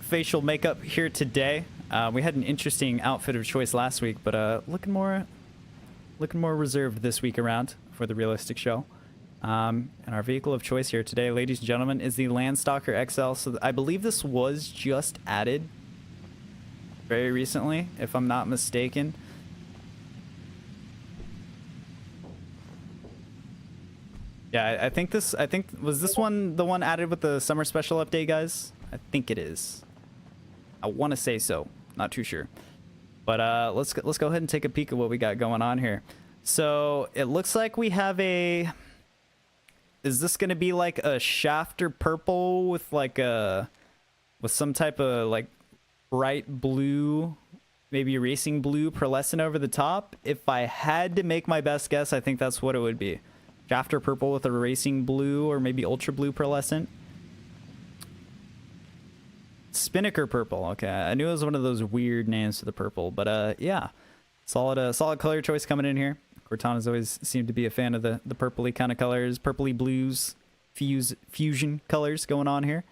facial makeup here today. We had an interesting outfit of choice last week, but looking more reserved this week around for the realistic show. And our vehicle of choice here today, ladies and gentlemen, is the Landstalker XL. So I believe this was just added very recently, if I'm not mistaken. Yeah, I think was this one the one added with the summer special update, guys? I think it is. I want to say so. Not too sure. But let's go ahead and take a peek at what we got going on here. So it looks like we have a... Is this going to be like a shafter purple with like with some type of like bright blue, maybe racing blue pearlescent over the top? If I had to make my best guess, I think that's what it would be. Shafter purple with a racing blue or maybe ultra blue pearlescent. Spinnaker purple. Okay, I knew it was one of those weird names for the purple, but yeah, solid color choice coming in here. Cortana's always seemed to be a fan of the purpley kind of colors, purpley blues. fusion colors going on here.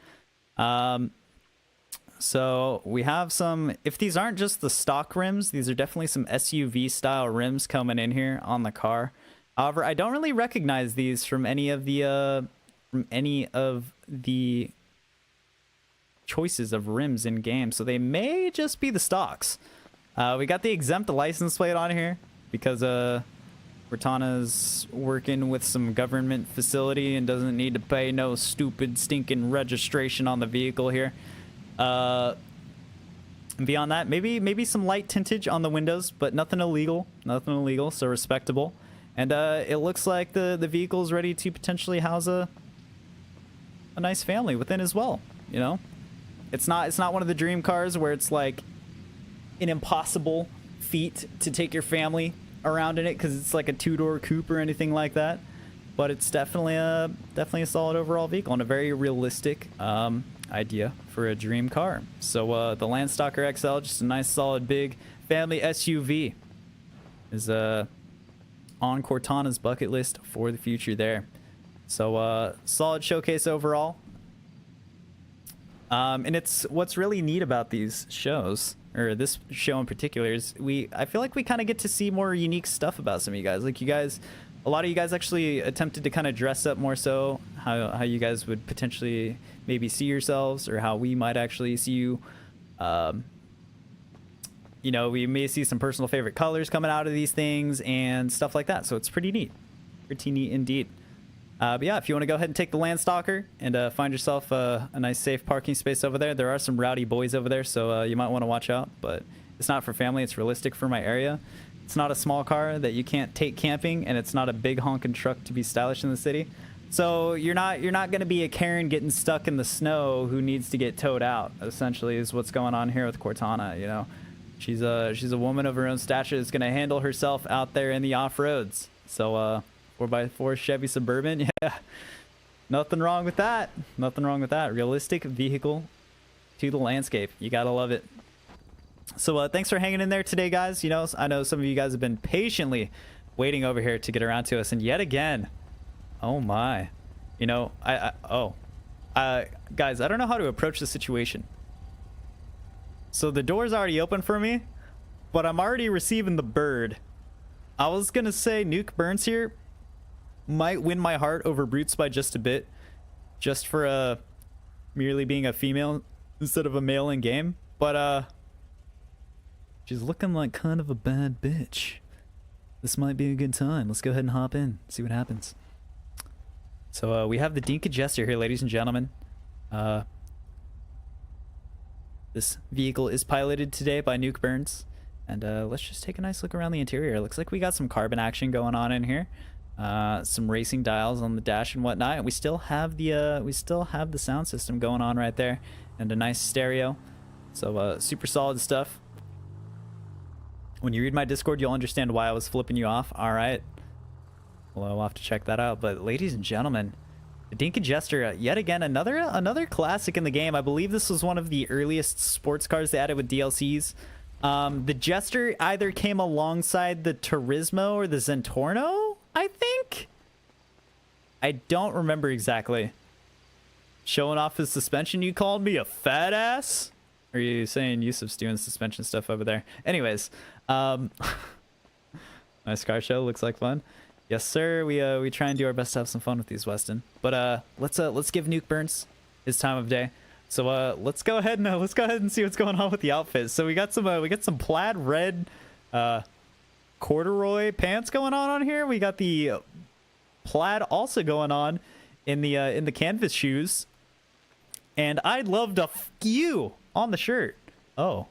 So we have some, if these aren't just the stock rims, these are definitely some SUV style rims coming in here on the car. However, I don't really recognize these from any of the choices of rims in game, so they may just be the stocks. We got the exempt license plate on here because Cortana's working with some government facility and doesn't need to pay no stupid stinking registration on the vehicle here. Beyond that, maybe some light tintage on the windows, but nothing illegal, so respectable. And it looks like the vehicle is ready to potentially house a nice family within as well. You know, it's not one of the dream cars where it's like an impossible feat to take your family around in it because it's like a two-door coupe or anything like that. But it's definitely a solid overall vehicle and a very realistic idea for a dream car. So the Landstalker XL, just a nice solid big family SUV, is on Cortana's bucket list for the future there. So solid showcase overall. And it's what's really neat about these shows, or this show in particular, is I feel like we kind of get to see more unique stuff about some of you guys. Like a lot of you guys actually attempted to kind of dress up more so how you guys would potentially maybe see yourselves, or how we might actually see you. You know, we may see some personal favorite colors coming out of these things and stuff like that. So it's pretty neat indeed. But yeah, if you want to go ahead and take the Landstalker and find yourself a nice safe parking space over there are some rowdy boys over there, so you might want to watch out. But it's not for family, it's realistic for my area. It's not a small car that you can't take camping, and it's not a big honking truck to be stylish in the city. So you're not going to be a Karen getting stuck in the snow who needs to get towed out, essentially, is what's going on here with Cortana. You know, she's a woman of her own stature that's going to handle herself out there in the off-roads. So 4x4 Chevy Suburban, yeah, nothing wrong with that. Realistic vehicle to the landscape. You gotta love it. So thanks for hanging in there today, guys. You know, I know some of you guys have been patiently waiting over here to get around to us, and yet again, oh my, you know, guys, I don't know how to approach the situation. So the door's already open for me, but I'm already receiving the bird. I was gonna say Nuke Burns here might win my heart over Brutes by just a bit, just for merely being a female instead of a male in game, but she's looking like kind of a bad bitch. This might be a good time. Let's go ahead and hop in, see what happens. So we have the Dinka Jester here, ladies and gentlemen. This vehicle is piloted today by Nuke Burns, and let's just take a nice look around the interior. It looks like we got some carbon action going on in here. Some racing dials on the dash and whatnot, and we still have the sound system going on right there, and a nice stereo. So super solid stuff. When you read my Discord, you'll understand why I was flipping you off. All right, well, I'll have to check that out. But ladies and gentlemen, the Dinka Jester, yet again another classic in the game. I believe this was one of the earliest sports cars they added with DLCs. The Jester either came alongside the Turismo or the Zentorno, I think. I don't remember exactly. Showing off his suspension, you called me a fat ass? Or are you saying Yusuf's doing suspension stuff over there? Anyways, nice car show, looks like fun. Yes, sir. We try and do our best to have some fun with these, Weston. But let's give Nuke Burns his time of day. So let's go ahead and see what's going on with the outfits. So we got some plaid red corduroy pants going on here. We got the plaid also going on in the canvas shoes, and I'd love to you on the shirt. Oh,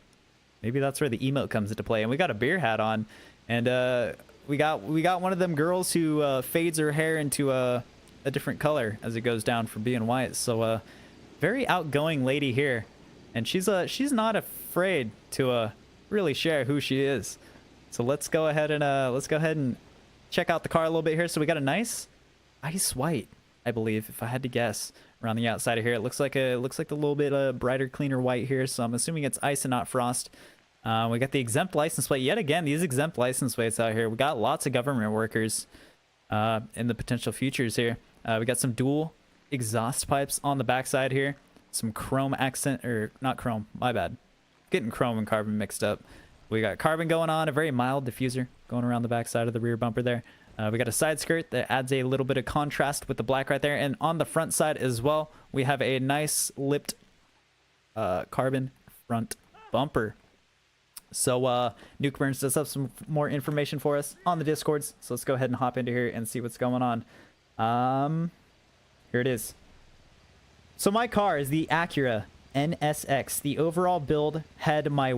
maybe that's where the emote comes into play. And we got a beer hat on, and we got one of them girls who fades her hair into a different color as it goes down from being white. So very outgoing lady here, and she's not afraid to really share who she is. So let's go ahead and check out the car a little bit here. So we got a nice ice white, I believe, if I had to guess, around the outside of here. It looks like a little bit brighter, cleaner white here. So I'm assuming it's ice and not frost. We got the exempt license plate. Yet again, these exempt license plates out here. We got lots of government workers in the potential futures here. We got some dual exhaust pipes on the backside here. Some chrome accent, or not chrome, my bad. Getting chrome and carbon mixed up. We got carbon going on, a very mild diffuser going around the backside of the rear bumper there. We got a side skirt that adds a little bit of contrast with the black right there. And on the front side as well, we have a nice lipped carbon front bumper. So Nuke Burns does have some more information for us on the Discords. So let's go ahead and hop into here and see what's going on. Here it is. So my car is the Acura NSX. The overall build had me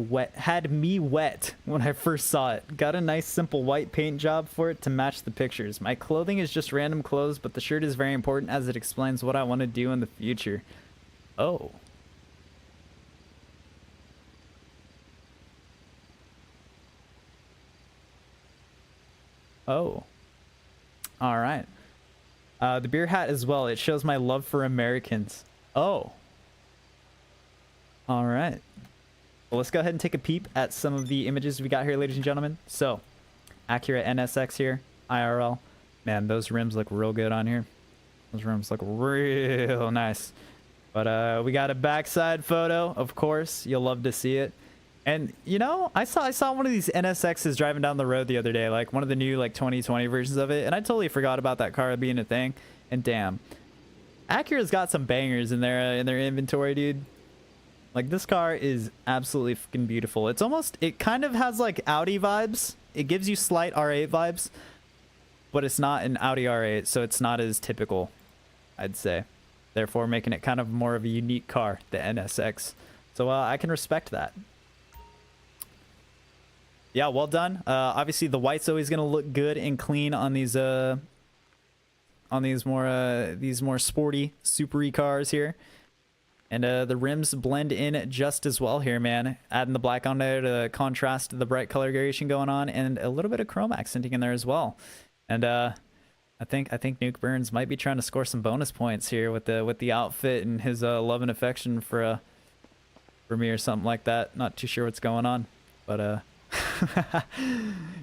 wet when I first saw it. Got a nice simple white paint job for it to match the pictures. My clothing is just random clothes, but the shirt is very important as it explains what I want to do in the future. Oh. Oh. All right. The beer hat as well. It shows my love for Americans. Oh. All right. Well, let's go ahead and take a peep at some of the images we got here, ladies and gentlemen. So, Acura NSX here, IRL. Man, those rims look real good on here. Those rims look real nice. But we got a backside photo, of course. You'll love to see it. And, you know, I saw one of these NSXs driving down the road the other day, like one of the new like 2020 versions of it, and I totally forgot about that car being a thing. And damn, Acura's got some bangers in their inventory, dude. Like, this car is absolutely fucking beautiful. It's almost, it kind of has like Audi vibes. It gives you slight R8 vibes, but it's not an Audi R8, so it's not as typical, I'd say. Therefore, making it kind of more of a unique car, the NSX. So I can respect that. Yeah, well done. Obviously, the white's always gonna look good and clean on these more sporty, supery cars here. And the rims blend in just as well here, man. Adding the black on there to contrast the bright color gradation going on, and a little bit of chrome accenting in there as well. And I think Nuke Burns might be trying to score some bonus points here with the outfit and his love and affection for me or something like that. Not too sure what's going on, but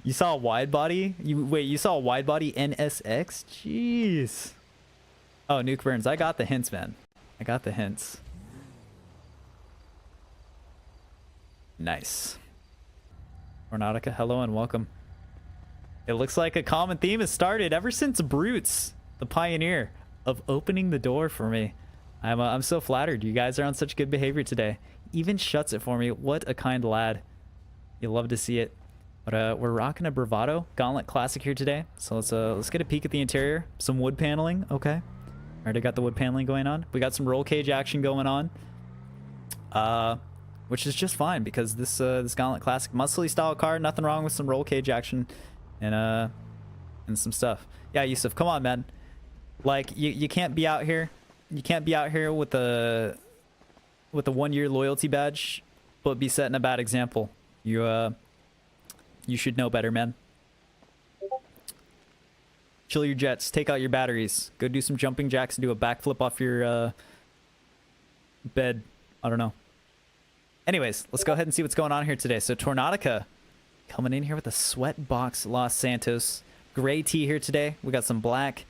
you saw a wide body? You saw a wide body NSX? Jeez. Oh, Nuke Burns, I got the hints, man. I got the hints. Nice. Ornautica, hello and welcome. It looks like a common theme has started ever since Brutes, the pioneer of opening the door for me. I'm so flattered. You guys are on such good behavior today. Even shuts it for me. What a kind lad. You'll love to see it. But we're rocking a Bravado Gauntlet Classic here today. So let's get a peek at the interior. Some wood paneling. Okay. Already got the wood paneling going on. We got some roll cage action going on. Which is just fine because this Gauntlet Classic muscly style car, nothing wrong with some roll cage action and some stuff. Yeah, Yusuf, come on, man. Like you can't be out here. You can't be out here with a 1-year loyalty badge, but be setting a bad example. You should know better, man. Chill your jets. Take out your batteries. Go do some jumping jacks and do a backflip off your bed. I don't know. Anyways, let's go ahead and see what's going on here today. So Tornadica coming in here with a Sweatbox Los Santos gray tee here today. We got some black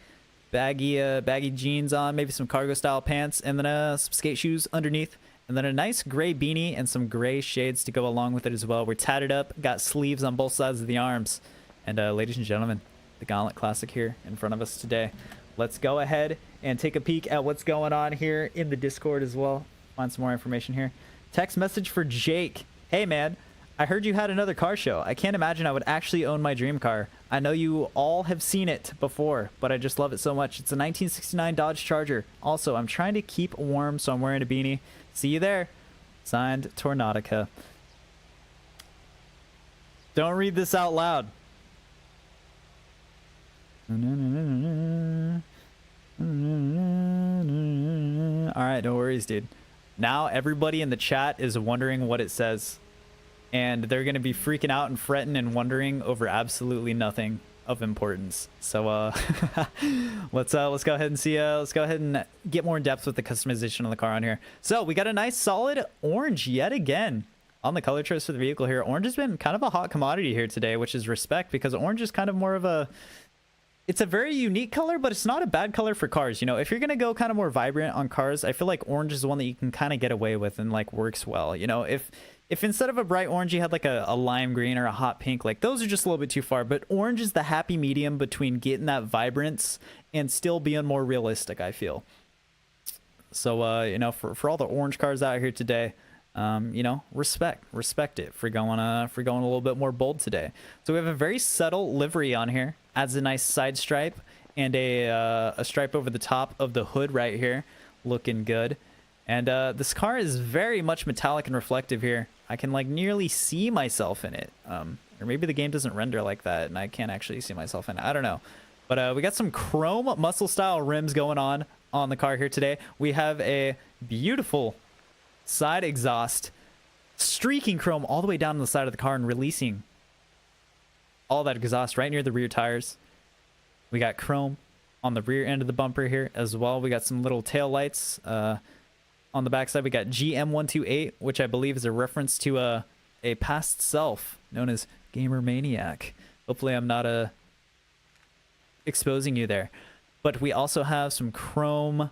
baggy jeans on, maybe some cargo style pants, and then some skate shoes underneath. And then a nice gray beanie and some gray shades to go along with it as well. We're tatted up, got sleeves on both sides of the arms. And ladies and gentlemen, the Gauntlet Classic here in front of us today. Let's go ahead and take a peek at what's going on here in the Discord as well. Find some more information here. Text message for Jake. Hey man, I heard you had another car show. I can't imagine I would actually own my dream car. I know you all have seen it before, but I just love it so much. It's a 1969 Dodge Charger. Also, I'm trying to keep warm, so I'm wearing a beanie. See you there. Signed, Tornadica. Don't read this out loud. Alright, no worries, dude. Now everybody in the chat is wondering what it says. And they're going to be freaking out and fretting and wondering over absolutely nothing of importance. So let's go ahead and see. Let's go ahead and get more in depth with the customization of the car on here. So we got a nice solid orange yet again on the color choice for the vehicle here. Orange has been kind of a hot commodity here today, which is respect, because orange is kind of more of a it's a very unique color, but it's not a bad color for cars. You know, if you're gonna go kind of more vibrant on cars, I feel like orange is one that you can kind of get away with and like works well. You know, if instead of a bright orange you had like a lime green or a hot pink, like those are just a little bit too far. But orange is the happy medium between getting that vibrance and still being more realistic, I feel. So you know, for all the orange cars out here today, you know, respect it for going a little bit more bold today. So we have a very subtle livery on here, adds a nice side stripe and a stripe over the top of the hood right here, looking good. And this car is very much metallic and reflective here. I can like nearly see myself in it, or maybe the game doesn't render like that and I can't actually see myself in it. I don't know. But we got some chrome muscle style rims going on the car here today. We have a beautiful side exhaust, streaking chrome all the way down the side of the car and releasing all that exhaust right near the rear tires. We got chrome on the rear end of the bumper here as well. We got some little tail lights on the backside. We got GM128, which I believe is a reference to a past self known as Gamer Maniac. Hopefully I'm not exposing you there. But we also have some chrome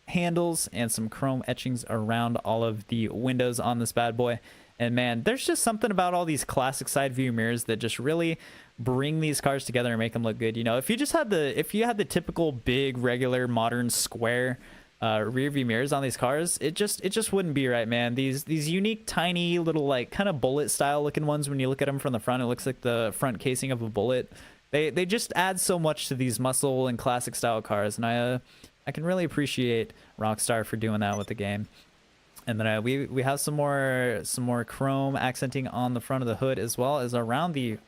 handles and some chrome etchings around all of the windows on this bad boy. And man, there's just something about all these classic side view mirrors that just really bring these cars together and make them look good. You know, if you had the typical big regular modern square rear view mirrors on these cars, it just wouldn't be right, man. These unique tiny little like kind of bullet style looking ones, when you look at them from the front, it looks like the front casing of a bullet. They just add so much to these muscle and classic style cars, and I can really appreciate Rockstar for doing that with the game. And then we have some more chrome accenting on the front of the hood as well as around the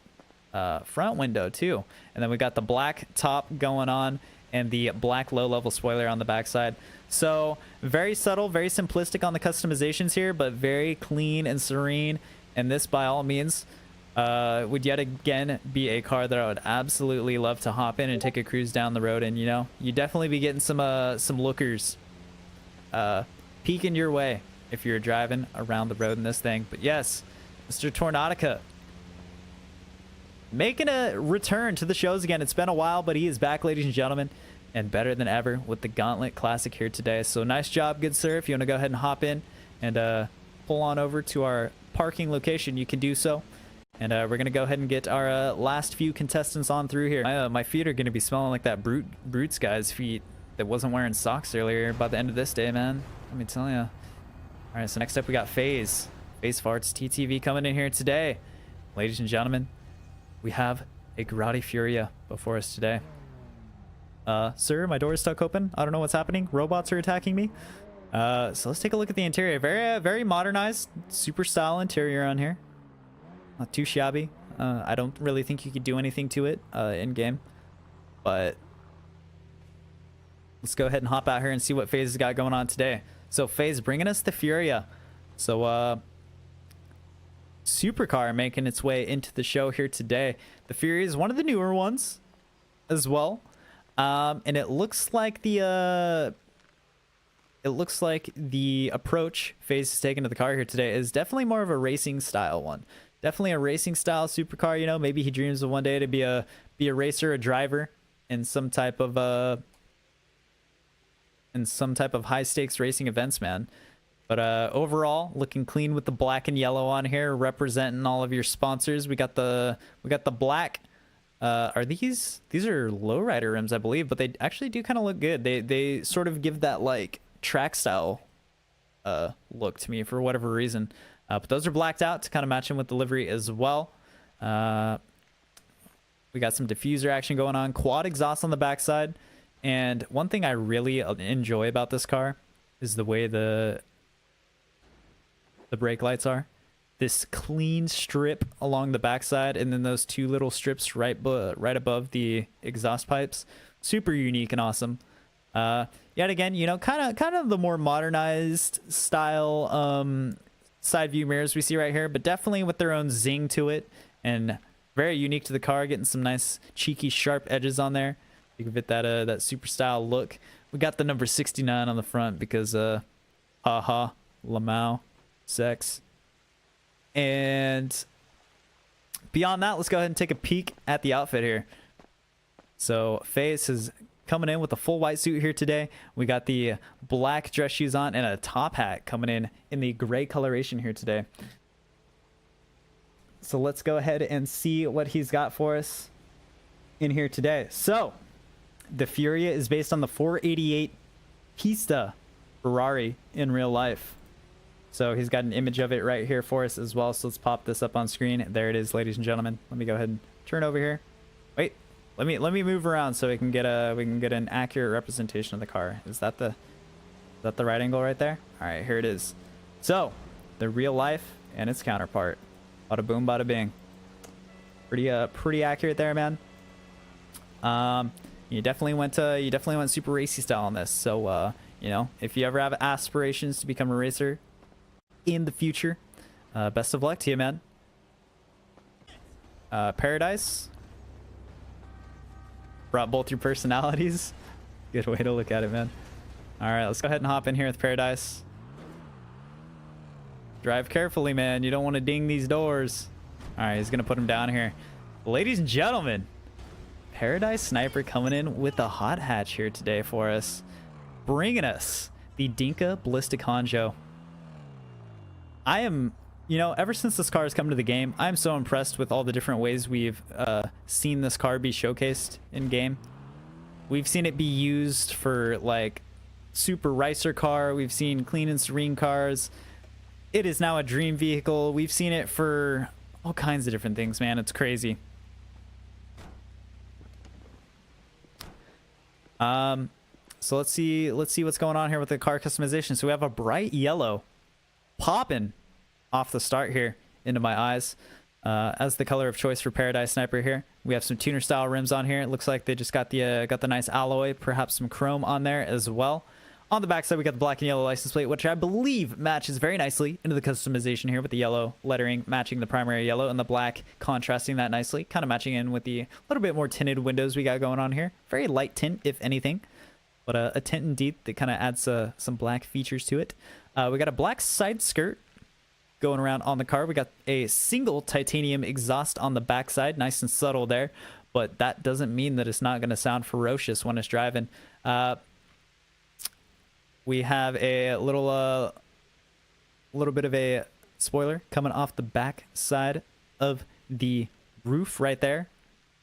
front window too. And then we got the black top going on and the black low-level spoiler on the backside. So very subtle, very simplistic on the customizations here, but very clean and serene. And this, by all means, would yet again be a car that I would absolutely love to hop in and take a cruise down the road. And you know, you definitely be getting some lookers peeking your way if you're driving around the road in this thing. But yes, Mr. Tornadica making a return to the shows again. It's been a while, but he is back, ladies and gentlemen, and better than ever with the Gauntlet Classic here today. So nice job, good sir. If you want to go ahead and hop in and pull on over to our parking location, you can do so. And we're going to go ahead and get our last few contestants on through here. My feet are going to be smelling like that Brute's guy's feet that wasn't wearing socks earlier by the end of this day, man. Let me tell you. All right, so next up we got FaZe. FaZe Farts TTV coming in here today. Ladies and gentlemen, we have a Grotti Furia before us today. Sir, my door is stuck open. I don't know what's happening. Robots are attacking me. So let's take a look at the interior. Very modernized, super style interior on here. Not too shabby. I don't really think you could do anything to it in game, but let's go ahead and hop out here and see what FaZe has got going on today. So FaZe bringing us the Furia. So supercar making its way into the show here today. The Furia is one of the newer ones as well, and it looks like the approach FaZe has taken to the car here today is definitely more of a racing style one. Definitely a racing style supercar. You know, maybe he dreams of one day to be a racer, a driver in some type of high stakes racing events, man. But overall, looking clean with the black and yellow on here, representing all of your sponsors. We got the black. Are these are lowrider rims, I believe, but they actually do kind of look good. They sort of give that like track style look to me for whatever reason. But those are blacked out to kind of match in with the livery as well. We got some diffuser action going on, quad exhaust on the backside. And one thing I really enjoy about this car is the way the brake lights are. This clean strip along the backside, and then those two little strips right above the exhaust pipes. Super unique and awesome. Yet again, you know, kind of the more modernized style side view mirrors we see right here, but definitely with their own zing to it and very unique to the car, getting some nice cheeky sharp edges on there. You can fit that super style look. We got the number 69 on the front because haha, Lamau, sex. And beyond that, let's go ahead and take a peek at the outfit here. So Face is coming in with a full white suit here today. We got the black dress shoes on and a top hat coming in the gray coloration here today. So let's go ahead and see what he's got for us in here today. So the Furia is based on the 488 Pista Ferrari in real life. So he's got an image of it right here for us as well. So let's pop this up on screen. There it is, ladies and gentlemen. Let me go ahead and turn over here. Wait, let me move around so we can get an accurate representation of the car. Is that the right angle right there? All right, here it is. So the real life and its counterpart. Bada boom, bada bing. Pretty accurate there, man. You definitely went super racy style on this. So you know, if you ever have aspirations to become a racer in the future, best of luck to you, man. Paradise brought both your personalities. Good way to look at it, man. All right, let's go ahead and hop in here with Paradise. Drive carefully, man. You don't want to ding these doors. All right, he's gonna put him down here. Ladies and gentlemen, Paradise Sniper coming in with a hot hatch here today for us, bringing us the Dinka Ballistic Honjo. I am, you know, ever since this car has come to the game, I'm so impressed with all the different ways we've seen this car be showcased in game. We've seen it be used for like super racer car. We've seen clean and serene cars. It is now a dream vehicle. We've seen it for all kinds of different things, man. It's crazy. So let's see what's going on here with the car customization. So we have a bright yellow popping off the start here into my eyes as the color of choice for Paradise Sniper here. We have some tuner style rims on here. It looks like they just got the nice alloy, perhaps some chrome on there as well. On the backside, we got the black and yellow license plate, which I believe matches very nicely into the customization here with the yellow lettering matching the primary yellow and the black contrasting that nicely, kind of matching in with the little bit more tinted windows we got going on here. Very light tint, if anything, but a tint indeed that kind of adds some black features to it. We got a black side skirt going around on the car. We got a single titanium exhaust on the backside, nice and subtle there, but that doesn't mean that it's not going to sound ferocious when it's driving. We have a little bit of a spoiler coming off the back side of the roof right there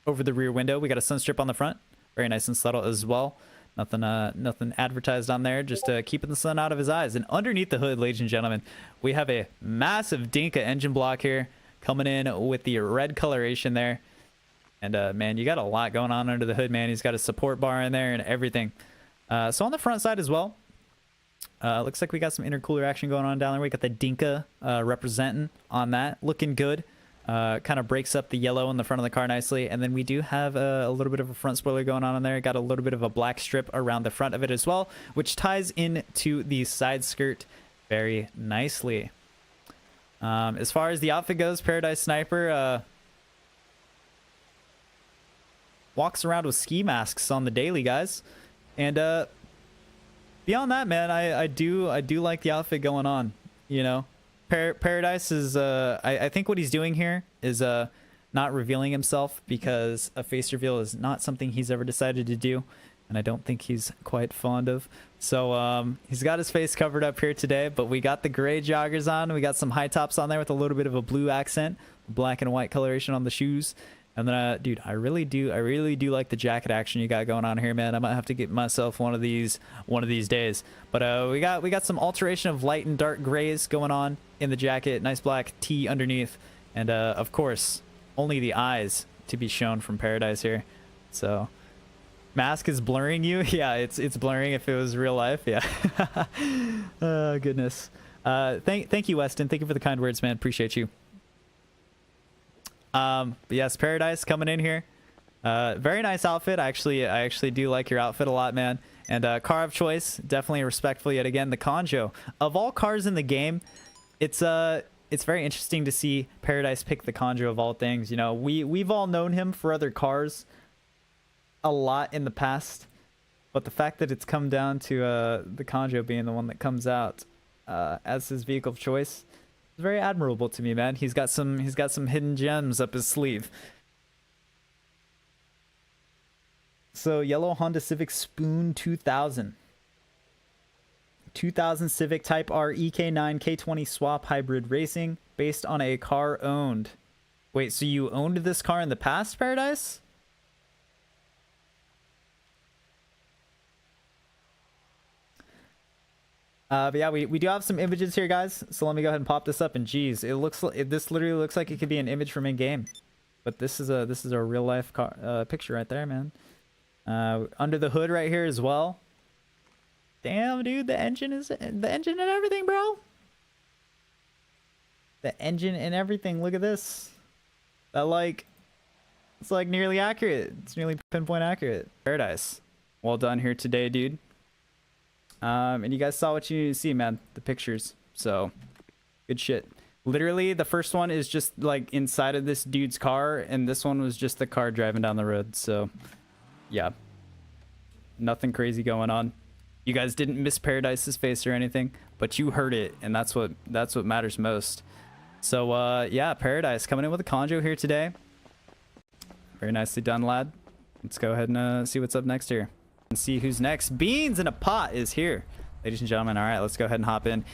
over the rear window. We got a sun strip on the front, very nice and subtle as well. Nothing advertised on there, just keeping the sun out of his eyes. And underneath the hood, ladies and gentlemen, we have a massive Dinka engine block here coming in with the red coloration there. And man, you got a lot going on under the hood, man. He's got a support bar in there and everything. So on the front side as well, looks like we got some intercooler action going on down there. We got the Dinka representing on that, looking good. Kind of breaks up the yellow in the front of the car nicely. And then we do have a little bit of a front spoiler going on in there. Got a little bit of a black strip around the front of it as well, which ties into the side skirt very nicely. As far as the outfit goes, Paradise Sniper walks around with ski masks on the daily, guys. And beyond that, man, I do like the outfit going on, you know. Paradise is I think what he's doing here is not revealing himself, because a face reveal is not something he's ever decided to do, and I don't think he's quite fond of. So he's got his face covered up here today, but we got the gray joggers on. We got some high tops on there with a little bit of a blue accent, black and white coloration on the shoes. And then, dude, I really do like the jacket action you got going on here, man. I might have to get myself one of these days. But we got some alteration of light and dark grays going on in the jacket. Nice black tee underneath, and of course, only the eyes to be shown from Paradise here. So, mask is blurring you. Yeah, it's blurring if it was real life. Yeah. Oh goodness. Thank you, Weston. Thank you for the kind words, man. Appreciate you. But yes, Paradise coming in here. Very nice outfit. I actually do like your outfit a lot, man. And car of choice, definitely respectful yet again, the Conjo. Of all cars in the game, it's very interesting to see Paradise pick the Conjo of all things. You know, we've all known him for other cars a lot in the past, but the fact that it's come down to the Conjo being the one that comes out as his vehicle of choice, very admirable to me, man. He's got some hidden gems up his sleeve. So yellow Honda Civic Spoon 2000. 2000 Civic Type R EK9 K20 swap hybrid racing based on a car owned. Wait, so you owned this car in the past, Paradise? But yeah, we do have some images here, guys. So let me go ahead and pop this up. And geez, it looks like this literally looks like it could be an image from in game. But this is a real life car, picture right there, man. Under the hood right here as well. Damn, dude, the engine and everything, bro. The engine and everything. Look at this. It's like nearly accurate. It's nearly pinpoint accurate. Paradise. Well done here today, dude. And you guys saw what you need to see, man. The pictures. So good shit. Literally, the first one is just like inside of this dude's car, and this one was just the car driving down the road. So yeah, nothing crazy going on. You guys didn't miss Paradise's face or anything, but you heard it, and that's what matters most. So yeah, Paradise coming in with a conjo here today. Very nicely done, lad. Let's go ahead and see what's up next here and see who's next. Beans in a Pot is here, ladies and gentlemen. All right, let's go ahead and hop in.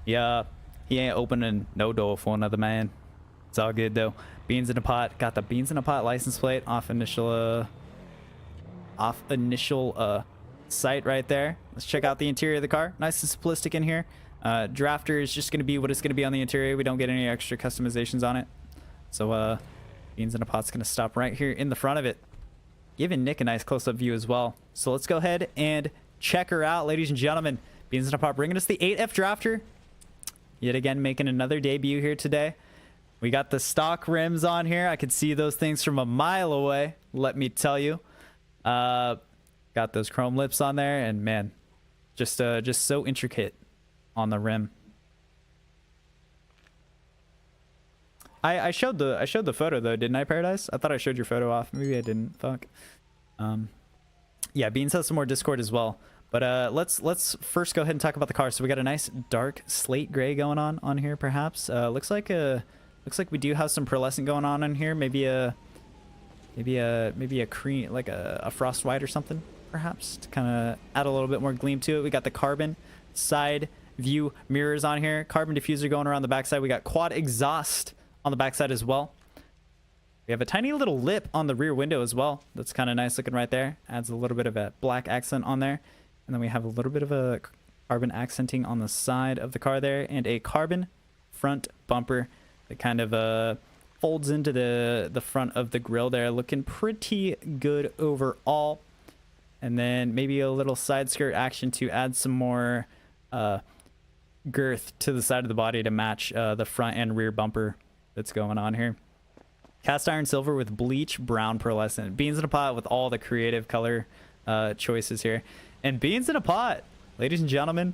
Yeah, he ain't opening no door for another man. It's all good though. Beans in a Pot got the Beans in a Pot license plate off initial sight right there. Let's check out the interior of the car. Nice and simplistic in here. Drafter is just going to be what it's going to be on the interior. We don't get any extra customizations on it. So Beans in a Pot's going to stop right here in the front of it, giving Nick a nice close-up view as well. So let's go ahead and check her out, ladies and gentlemen. Beans in a Pot bringing us the 8F Drafter. Yet again, making another debut here today. We got the stock rims on here. I could see those things from a mile away, let me tell you. Got those chrome lips on there, and man, just so intricate on the rim. I showed the photo though, didn't I, Paradise? I thought I showed your photo off. Maybe I didn't. Fuck. Yeah, Beans has some more Discord as well. But let's first go ahead and talk about the car. So we got a nice dark slate gray going on here, perhaps. Looks like we do have some pearlescent going on in here. Maybe a cream, like a frost white or something, perhaps, to kind of add a little bit more gleam to it. We got the carbon side view mirrors on here. Carbon diffuser going around the backside. We got quad exhaust on the backside as well. We have a tiny little lip on the rear window as well. That's kind of nice looking right there. Adds a little bit of a black accent on there. And then we have a little bit of a carbon accenting on the side of the car there, and a carbon front bumper that kind of folds into the front of the grill there, looking pretty good overall. And then maybe a little side skirt action to add some more girth to the side of the body to match the front and rear bumper that's going on here. Cast iron silver with bleach brown pearlescent. Beans in a Pot with all the creative color choices here. And Beans in a Pot, ladies and gentlemen,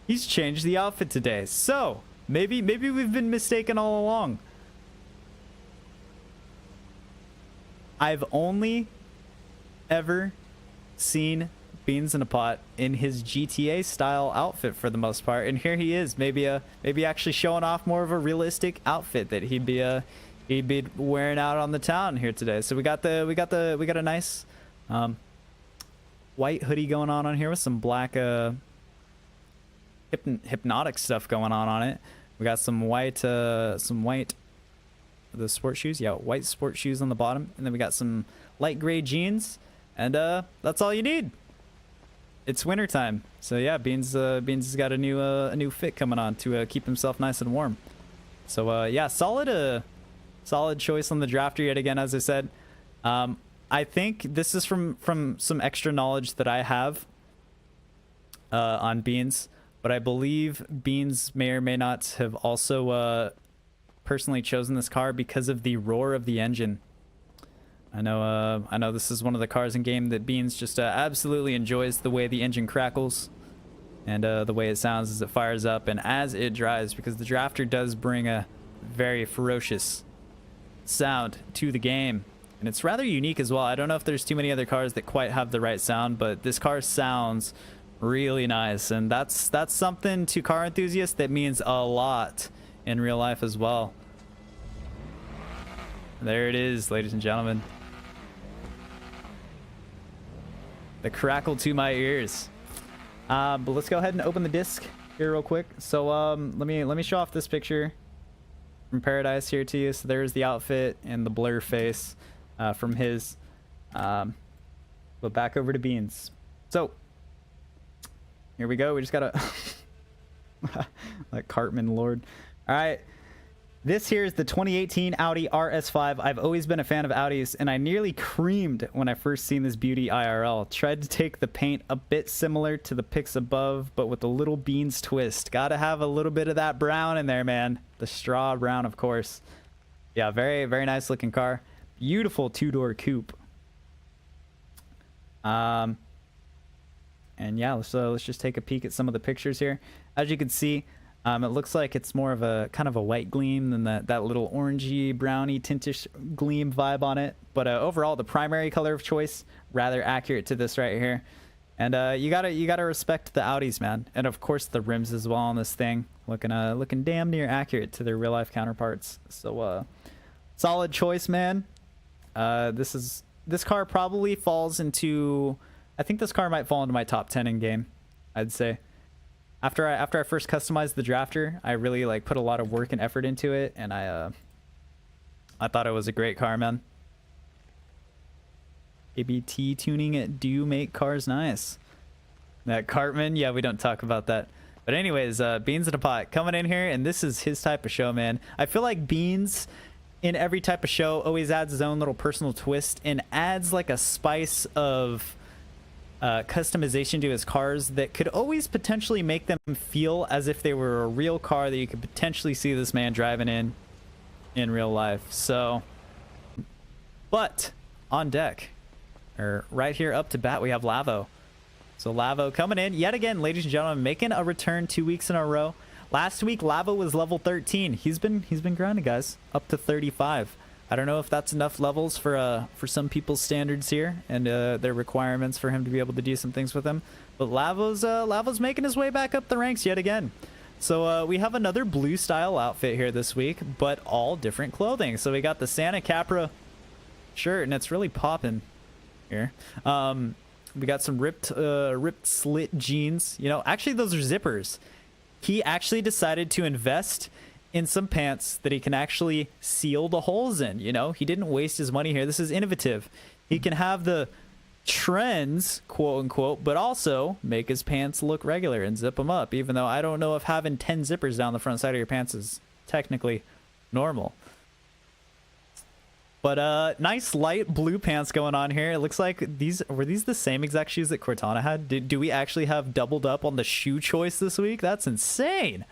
he's changed the outfit today. So maybe we've been mistaken all along. I've only ever seen Beans in a Pot in his GTA style outfit for the most part, and here he is, maybe actually showing off more of a realistic outfit that he'd be wearing out on the town here today. So we got a nice white hoodie going on here with some black hypnotic stuff going on it. We got some white the sport shoes, yeah, white sport shoes on the bottom, and then we got some light gray jeans, and that's all you need. It's winter time, so yeah, Beans has got a new fit coming on to keep himself nice and warm. So yeah, solid choice on the drafter yet again, as I said. I think this is from some extra knowledge that I have on Beans, but I believe Beans may or may not have also personally chosen this car because of the roar of the engine. I know this is one of the cars in game that Beans just absolutely enjoys the way the engine crackles and the way it sounds as it fires up and as it drives, because the drafter does bring a very ferocious sound to the game, and it's rather unique as well. I don't know if there's too many other cars that quite have the right sound, but this car sounds really nice, and that's something to car enthusiasts that means a lot in real life as well. There it is, ladies and gentlemen. The crackle to my ears. But let's go ahead and open the disc here real quick. So let me show off this picture from Paradise here to you. So there's the outfit and the blur face from his. But back over to Beans. So here we go. We just gotta like Cartman Lord. All right. This here is the 2018 Audi RS5. I've always been a fan of Audis, and I nearly creamed when I first seen this beauty IRL. Tried to take the paint a bit similar to the pics above, but with a little Beans twist. Gotta have a little bit of that brown in there, man. The straw brown, of course. Yeah, very, very nice looking car. Beautiful two-door coupe. And yeah, let's just take a peek at some of the pictures here. As you can see, it looks like it's more of a kind of a white gleam than that little orangey, browny, tintish gleam vibe on it. But overall, the primary color of choice, rather accurate to this right here. And you gotta respect the Audis, man. And of course, the rims as well on this thing, looking damn near accurate to their real life counterparts. So solid choice, man. This car probably falls into. I think this car might fall into my top 10 in game, I'd say. After I first customized the drafter, I really like put a lot of work and effort into it, and I thought it was a great car, man. ABT tuning do make cars nice. That Cartman, yeah, we don't talk about that. But anyways, Beans in a pot coming in here, and this is his type of show, man. I feel like Beans in every type of show always adds his own little personal twist and adds like a spice of customization to his cars that could always potentially make them feel as if they were a real car that you could potentially see this man driving in real life. So, but on deck, or right here up to bat, we have Lavo. So Lavo coming in yet again, ladies and gentlemen, making a return 2 weeks in a row. Last week Lavo was level 13. He's been grinding, guys, up to 35. I don't know if that's enough levels for some people's standards here and their requirements for him to be able to do some things with him. But Lavo's making his way back up the ranks yet again. So we have another blue style outfit here this week, but all different clothing. So we got the Santa Capra shirt, and it's really popping here. We got some ripped slit jeans. You know, actually those are zippers. He actually decided to invest in some pants that he can actually seal the holes in. You know, he didn't waste his money here. This is innovative. He can have the trends, quote unquote, but also make his pants look regular and zip them up, even though I don't know if having 10 zippers down the front side of your pants is technically normal. But nice light blue pants going on here. It looks like were these the same exact shoes that Cortana had? Do we actually have doubled up on the shoe choice this week? That's insane.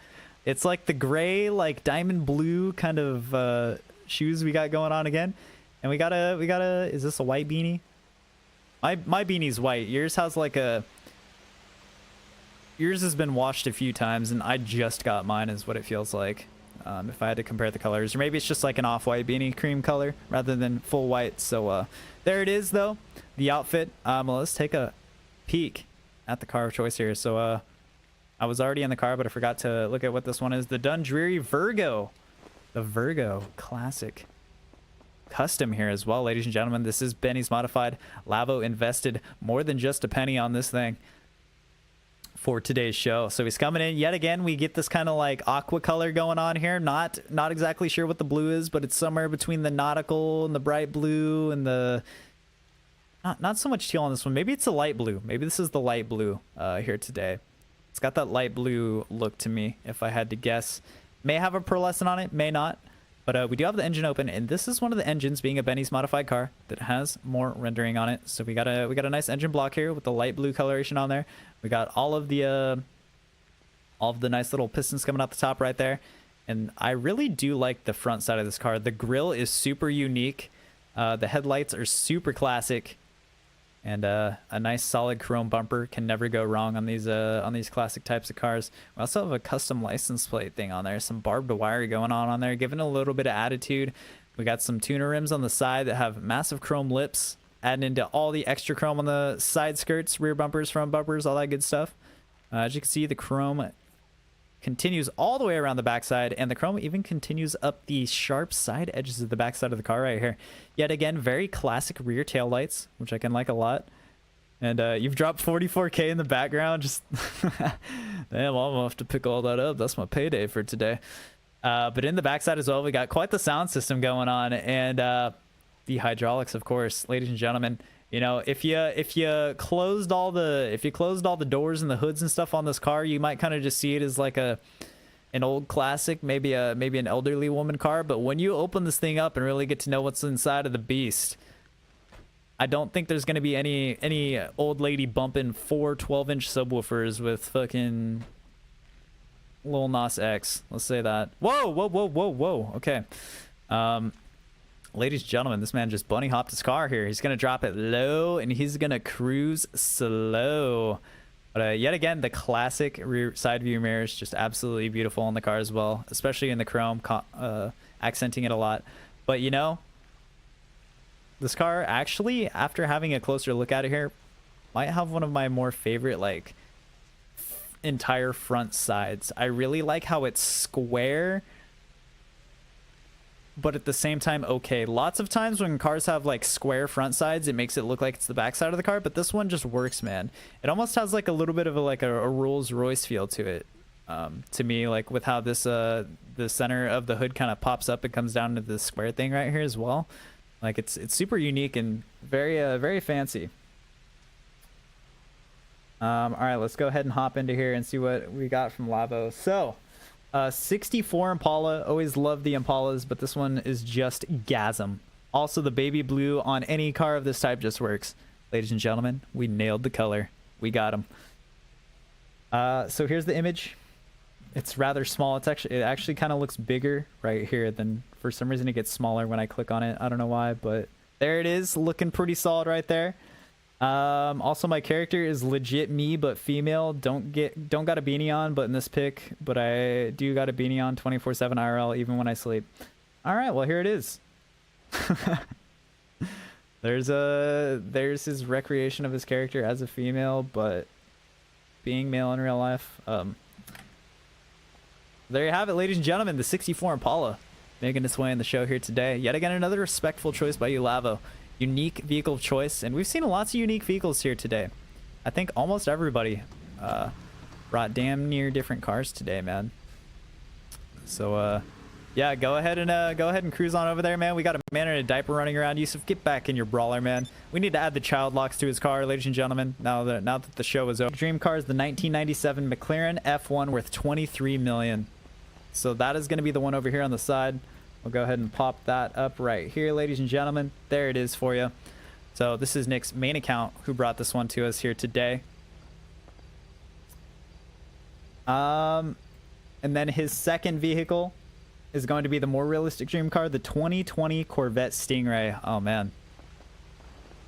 It's like the gray, like diamond blue kind of shoes we got going on again. And we got a, is this a white beanie? My beanie's white. Yours has like yours has been washed a few times, and I just got mine is what it feels like. If I had to compare the colors, or maybe it's just like an off-white beanie, cream color rather than full white. So there it is though, the outfit. Well, let's take a peek at the car of choice here. So I was already in the car, but I forgot to look at what this one is. The Dundreary Virgo. The Virgo Classic Custom here as well, ladies and gentlemen. This is Benny's Modified. Lavo invested more than just a penny on this thing for today's show. So he's coming in yet again. We get this kind of like aqua color going on here. Not exactly sure what the blue is, but it's somewhere between the nautical and the bright blue and the... Not so much teal on this one. Maybe it's a light blue. Maybe this is the light blue here today. It's got that light blue look to me, if I had to guess. May have a pearlescent on it, may not. But we do have the engine open, and this is one of the engines, being a Benny's Modified car, that has more rendering on it. So we got a nice engine block here with the light blue coloration on there. We got all of the nice little pistons coming out the top right there. And I really do like the front side of this car. The grille is super unique. The headlights are super classic. And a nice solid chrome bumper can never go wrong on these classic types of cars. We also have a custom license plate thing on there, some barbed wire going on there, giving it a little bit of attitude. We got some tuner rims on the side that have massive chrome lips, adding into all the extra chrome on the side skirts, rear bumpers, front bumpers, all that good stuff. As you can see, the chrome continues all the way around the backside, and the chrome even continues up the sharp side edges of the backside of the car right here. Yet again, very classic rear tail lights, which I can like a lot. And you've dropped 44K in the background. Just damn, I'll have to pick all that up. That's my payday for today. But in the backside as well, we got quite the sound system going on, and the hydraulics, of course, ladies and gentlemen. You know, if you closed all the doors and the hoods and stuff on this car, you might kind of just see it as like an old classic, maybe an elderly woman car. But when you open this thing up and really get to know what's inside of the beast, I don't think there's gonna be any old lady bumping 4 12-inch subwoofers with fucking Lil Nas X. Let's say that. Whoa, whoa, whoa, whoa, whoa. Okay. Ladies and gentlemen, this man just bunny hopped his car here. He's gonna drop it low and he's gonna cruise slow. But yet again, the classic rear side view mirrors, just absolutely beautiful in the car as well, especially in the chrome, accenting it a lot. But you know, this car actually, after having a closer look at it here, might have one of my more favorite like entire front sides. I really like how it's square, but at the same time okay. Lots of times when cars have like square front sides, it makes it look like it's the back side of the car, but this one just works, man. It almost has like a little bit of a Rolls Royce feel to it, to me, like with how this the center of the hood kind of pops up and comes down into this square thing right here as well. Like it's super unique and very fancy. All right, let's go ahead and hop into here and see what we got from Lavo. So 64 Impala. Always love the Impalas, but this one is just gasm. Also, the baby blue on any car of this type just works. Ladies and gentlemen, we nailed the color. We got him. So here's the image. It's rather small. It actually kind of looks bigger right here. Than for some reason it gets smaller when I click on it. I don't know why, but there it is, looking pretty solid right there. Also, my character is legit me but female. Don't got a beanie on, but in this pic, but I do got a beanie on 24/7 IRL even when I sleep. All right, well here it is. There's his recreation of his character as a female, but being male in real life. There you have it, ladies and gentlemen, the 64 Impala making its way in the show here today. Yet again, another respectful choice by you, Lavo. Unique vehicle choice, and we've seen lots of unique vehicles here today. I think almost everybody brought damn near different cars today, man. So yeah, go ahead and cruise on over there, man. We got a man in a diaper running around. Yusuf, get back in your brawler, man. We need to add the child locks to his car, ladies and gentlemen. Now that the show is over. Dream car is the 1997 McLaren F1 worth 23 million. So that is going to be the one over here on the side. We'll go ahead and pop that up right here, ladies and gentlemen. There it is for you. So this is Nick's main account who brought this one to us here today. And then his second vehicle is going to be the more realistic dream car, the 2020 Corvette Stingray. Oh man,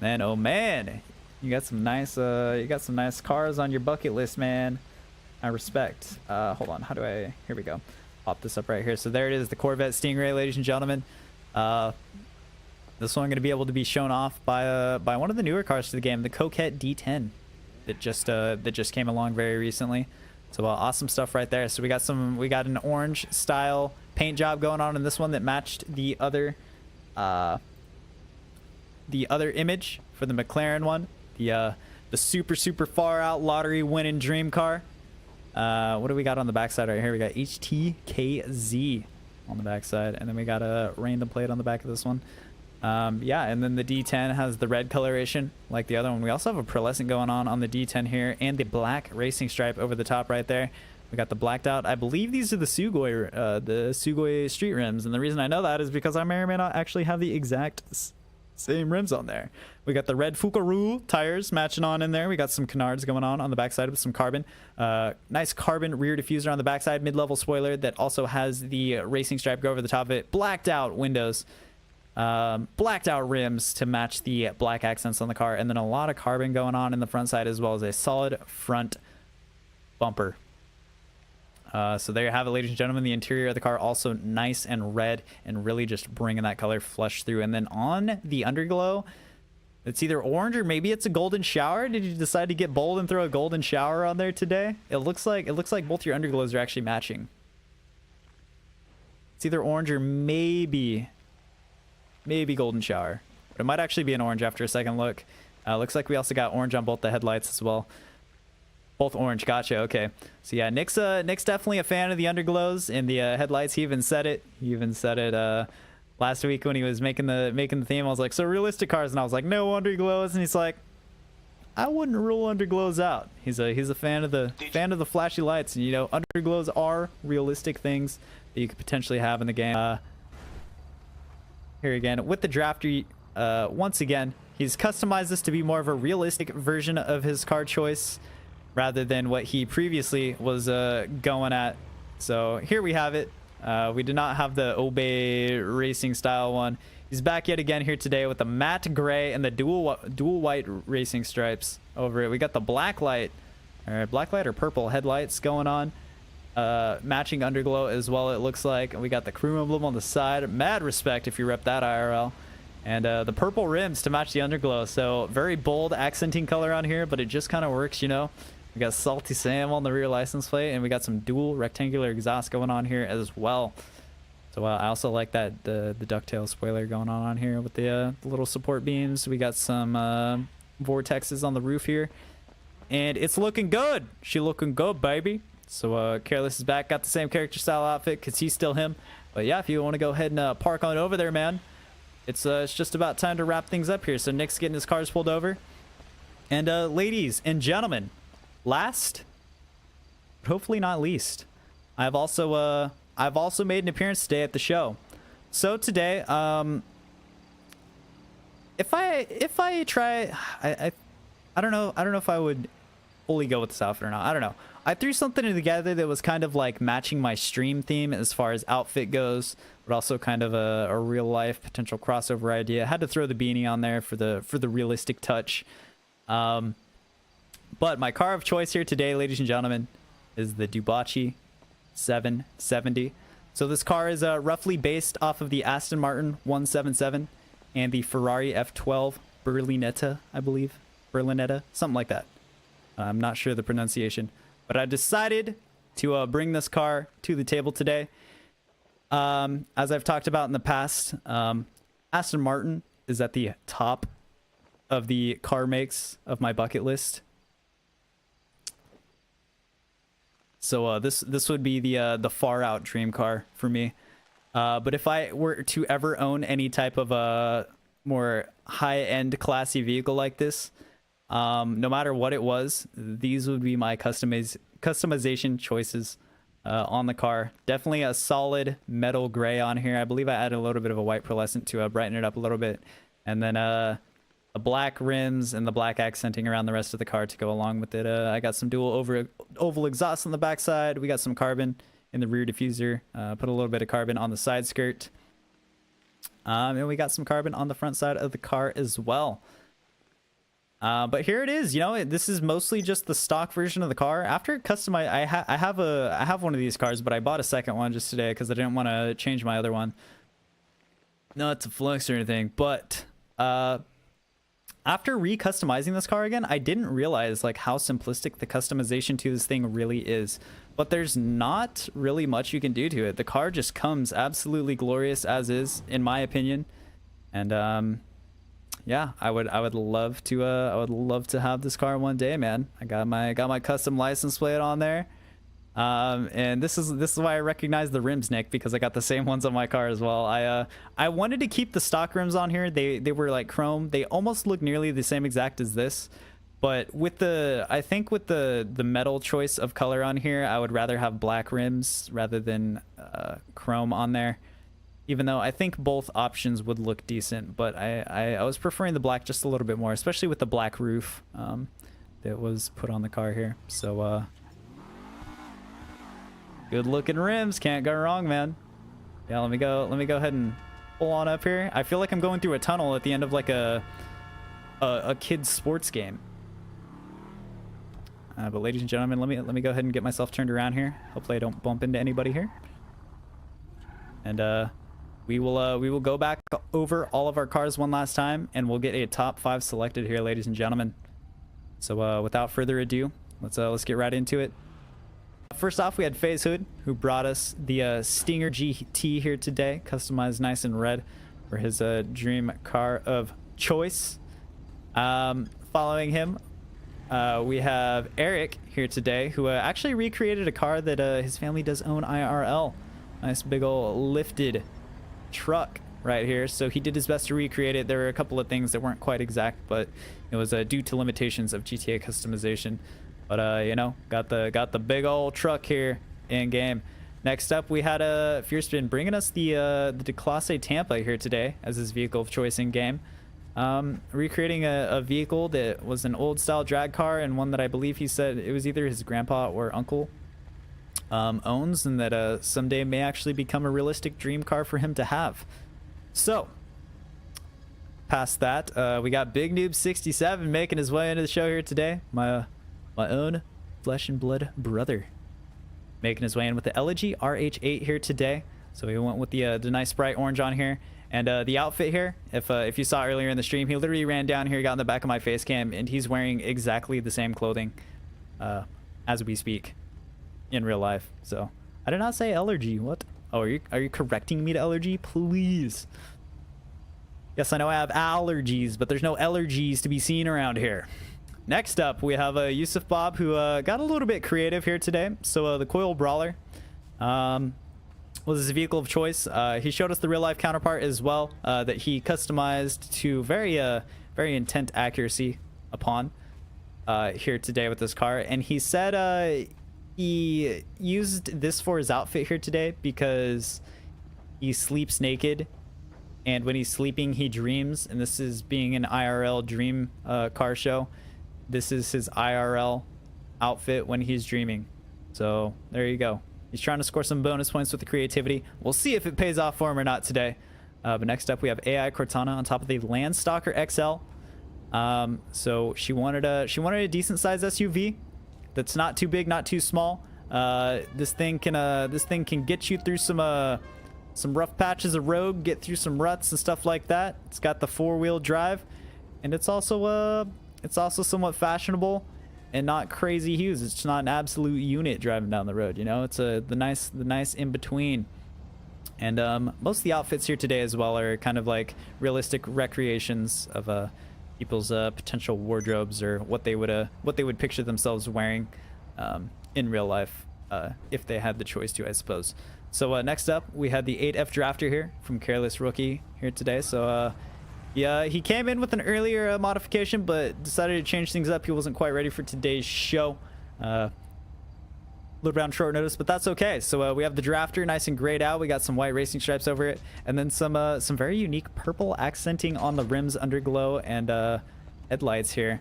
oh man, you got some nice cars on your bucket list, man. I respect. Hold on, how do I? Here we go. Pop this up right here. So there it is, the Corvette Stingray, ladies and gentlemen. This one going to be able to be shown off by one of the newer cars to the game, the Coquette D10, that just came along very recently. So awesome stuff right there. So we got an orange style paint job going on in this one that matched the other image for the McLaren one, the super far out lottery winning dream car. What do we got on the backside right here? We got HTKZ on the backside, and then we got a random plate on the back of this one. Yeah, and then the D10 has the red coloration like the other one. We also have a pearlescent going on the D10 here, and the black racing stripe over the top right there. We got the blacked out. I believe these are the Sugoi street rims, and the reason I know that is because I may or may not actually have the exact same rims on there. We got the red Fukaru tires matching on in there. We got some canards going on the backside with some carbon. Nice carbon rear diffuser on the backside, mid-level spoiler that also has the racing stripe go over the top of it. Blacked out windows, blacked out rims to match the black accents on the car, and then a lot of carbon going on in the front side, as well as a solid front bumper. So there you have it, ladies and gentlemen. The interior of the car also nice and red, and really just bringing that color flush through. And then on the underglow, it's either orange or maybe it's a golden shower. Did you decide to get bold and throw a golden shower on there today? It looks like both your underglows are actually matching. It's either orange or maybe golden shower. But it might actually be an orange after a second look. Looks like we also got orange on both the headlights as well. Both orange, gotcha. Okay, so yeah, Nick's definitely a fan of the underglows in the headlights. He even said it. Last week when he was making the theme. I was like, so realistic cars, and I was like, no underglows, and he's like, I wouldn't rule underglows out. He's a fan of the flashy lights, and you know, underglows are realistic things that you could potentially have in the game. Here again with the drafter, once again, he's customized this to be more of a realistic version of his car choice, rather than what he previously was going at. So here we have it. We did not have the Obey racing style one. He's back yet again here today with the matte gray and the dual white racing stripes over it. We got the black light or purple headlights going on, matching underglow as well, it looks like. And we got the crew emblem on the side. Mad respect if you rep that IRL. And the purple rims to match the underglow. So very bold accenting color on here, but it just kind of works, you know. We got Salty Sam on the rear license plate, and we got some dual rectangular exhaust going on here as well. So I also like that the ducktail spoiler going on here with the little support beams. We got some vortexes on the roof here, and it's looking good. She looking good, baby. So Careless is back, got the same character style outfit because he's still him. But yeah, if you want to go ahead and park on over there, man, it's just about time to wrap things up here. So Nick's getting his cars pulled over, and ladies and gentlemen, last but hopefully not least, I've also made an appearance today at the show. So today, if I try, I don't know if I would fully go with this outfit or not. I don't know. I threw something together that was kind of like matching my stream theme as far as outfit goes, but also kind of a real life potential crossover idea. I had to throw the beanie on there for the realistic touch. But my car of choice here today, ladies and gentlemen, is the Dubachi 770. So this car is roughly based off of the Aston Martin 177 and the Ferrari F12 Berlinetta, I believe. Berlinetta, something like that. I'm not sure the pronunciation. But I decided to bring this car to the table today. As I've talked about in the past, Aston Martin is at the top of the car makes of my bucket list. So this would be the far out dream car for me. But if I were to ever own any type of more high-end classy vehicle like this, no matter what it was, these would be my customization choices on the car. Definitely a solid metal gray on here. I believe I added a little bit of a white pearlescent to brighten it up a little bit, and then the black rims and the black accenting around the rest of the car to go along with it. I got some dual oval exhaust on the backside. We got some carbon in the rear diffuser. Put a little bit of carbon on the side skirt, and we got some carbon on the front side of the car as well. But here it is. You know, this is mostly just the stock version of the car. After customize, I have one of these cars, but I bought a second one just today because I didn't want to change my other one. Not to flex or anything, but after re-customizing this car again, I didn't realize like how simplistic the customization to this thing really is. But there's not really much you can do to it. The car just comes absolutely glorious as is, in my opinion. And yeah, I would love to have this car one day, man. I got my custom license plate on there. And this is why I recognize the rims, Nick, because I got the same ones on my car as well. I wanted to keep the stock rims on here. They were like chrome. They almost look nearly the same exact as this, but with the metal choice of color on here, I would rather have black rims rather than chrome on there. Even though I think both options would look decent, but I was preferring the black just a little bit more, especially with the black roof that was put on the car here. So good looking rims, can't go wrong, man. Yeah, let me go ahead and pull on up here. I feel like I'm going through a tunnel at the end of like a kid's sports game. But ladies and gentlemen, let me go ahead and get myself turned around here. Hopefully I don't bump into anybody here. And we will go back over all of our cars one last time, and we'll get a top 5 selected here, ladies and gentlemen. So without further ado, let's get right into it. First off, we had FaZe Hood, who brought us the Stinger GT here today, customized nice and red for his dream car of choice. following him, we have Eric here today, who actually recreated a car that his family does own IRL. Nice big old lifted truck right here. So he did his best to recreate it. There were a couple of things that weren't quite exact, but it was due to limitations of GTA customization. But you know, got the big old truck here in game. Next up, we had Fierce been bringing us the Classe Tampa here today as his vehicle of choice in game. Recreating a vehicle that was an old style drag car, and one that I believe he said it was either his grandpa or uncle owns, and that someday may actually become a realistic dream car for him to have. So past that, we got Big Noob 67 making his way into the show here today. My own flesh and blood brother making his way in with the Elegy RH8 here today. So we went with the nice bright orange on here. And the outfit here, if you saw earlier in the stream, he literally ran down here, got in the back of my face cam, and he's wearing exactly the same clothing as we speak in real life. So I did not say allergy. What? Oh, are you correcting me to allergy? Please. Yes, I know I have allergies, but there's no allergies to be seen around here. Next up, we have Yusuf Bob, who got a little bit creative here today. So the Coil Brawler was his vehicle of choice. He showed us the real life counterpart as well, that he customized to very intent accuracy upon here today with this car. And he said he used this for his outfit here today because he sleeps naked, and when he's sleeping he dreams, and this is being an IRL dream car show. This is his IRL outfit when he's dreaming. So there you go. He's trying to score some bonus points with the creativity. We'll see if it pays off for him or not today. But next up, we have AI Cortana on top of the Landstalker XL. So she wanted a decent sized SUV that's not too big, not too small. This thing can get you through some rough patches of road, get through some ruts and stuff like that. It's got the 4-wheel drive, and it's also somewhat fashionable and not crazy huge. It's not an absolute unit driving down the road, you know. It's the nice in between. And most of the outfits here today as well are kind of like realistic recreations of people's potential wardrobes, or what they would picture themselves wearing in real life if they had the choice to, I suppose. So next up, we had the 8F Drafter here from Careless Rookie here today. So yeah, he came in with an earlier modification, but decided to change things up. He wasn't quite ready for today's show. A little bit on short notice, but that's okay. So we have the Drafter, nice and grayed out. We got some white racing stripes over it, and then some very unique purple accenting on the rims, underglow, and headlights here.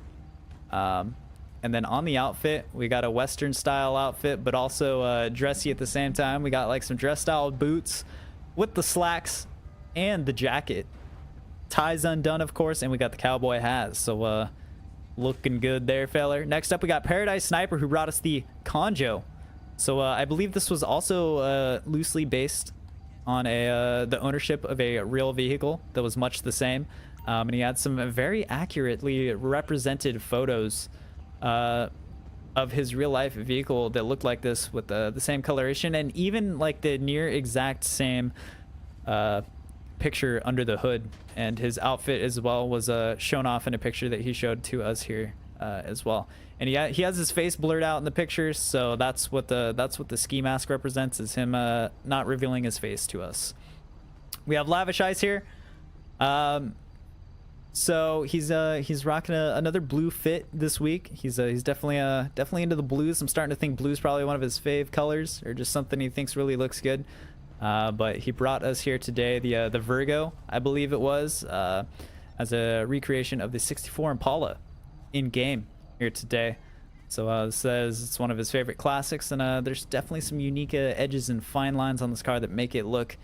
And then on the outfit, we got a Western style outfit, but also dressy at the same time. We got like some dress style boots with the slacks and the jacket. Ties undone, of course, and we got the cowboy hat. So looking good there, feller. Next up, we got Paradise Sniper, who brought us the Conjo. So I believe this was also loosely based on the ownership of a real vehicle that was much the same. And he had some very accurately represented photos of his real life vehicle that looked like this, with the same coloration, and even like the near exact same picture under the hood. And his outfit as well was shown off in a picture that he showed to us here as well. And he has his face blurred out in the pictures, so that's what the ski mask represents, is him not revealing his face to us. We have Lavish Eyes here. So he's rocking another blue fit this week. He's definitely into the blues. I'm starting to think blue's probably one of his fave colors, or just something he thinks really looks good. But he brought us here today the Virgo, I believe it was, as a recreation of the 64 Impala in game here today. So it says it's one of his favorite classics, and there's definitely some unique edges and fine lines on this car that make it look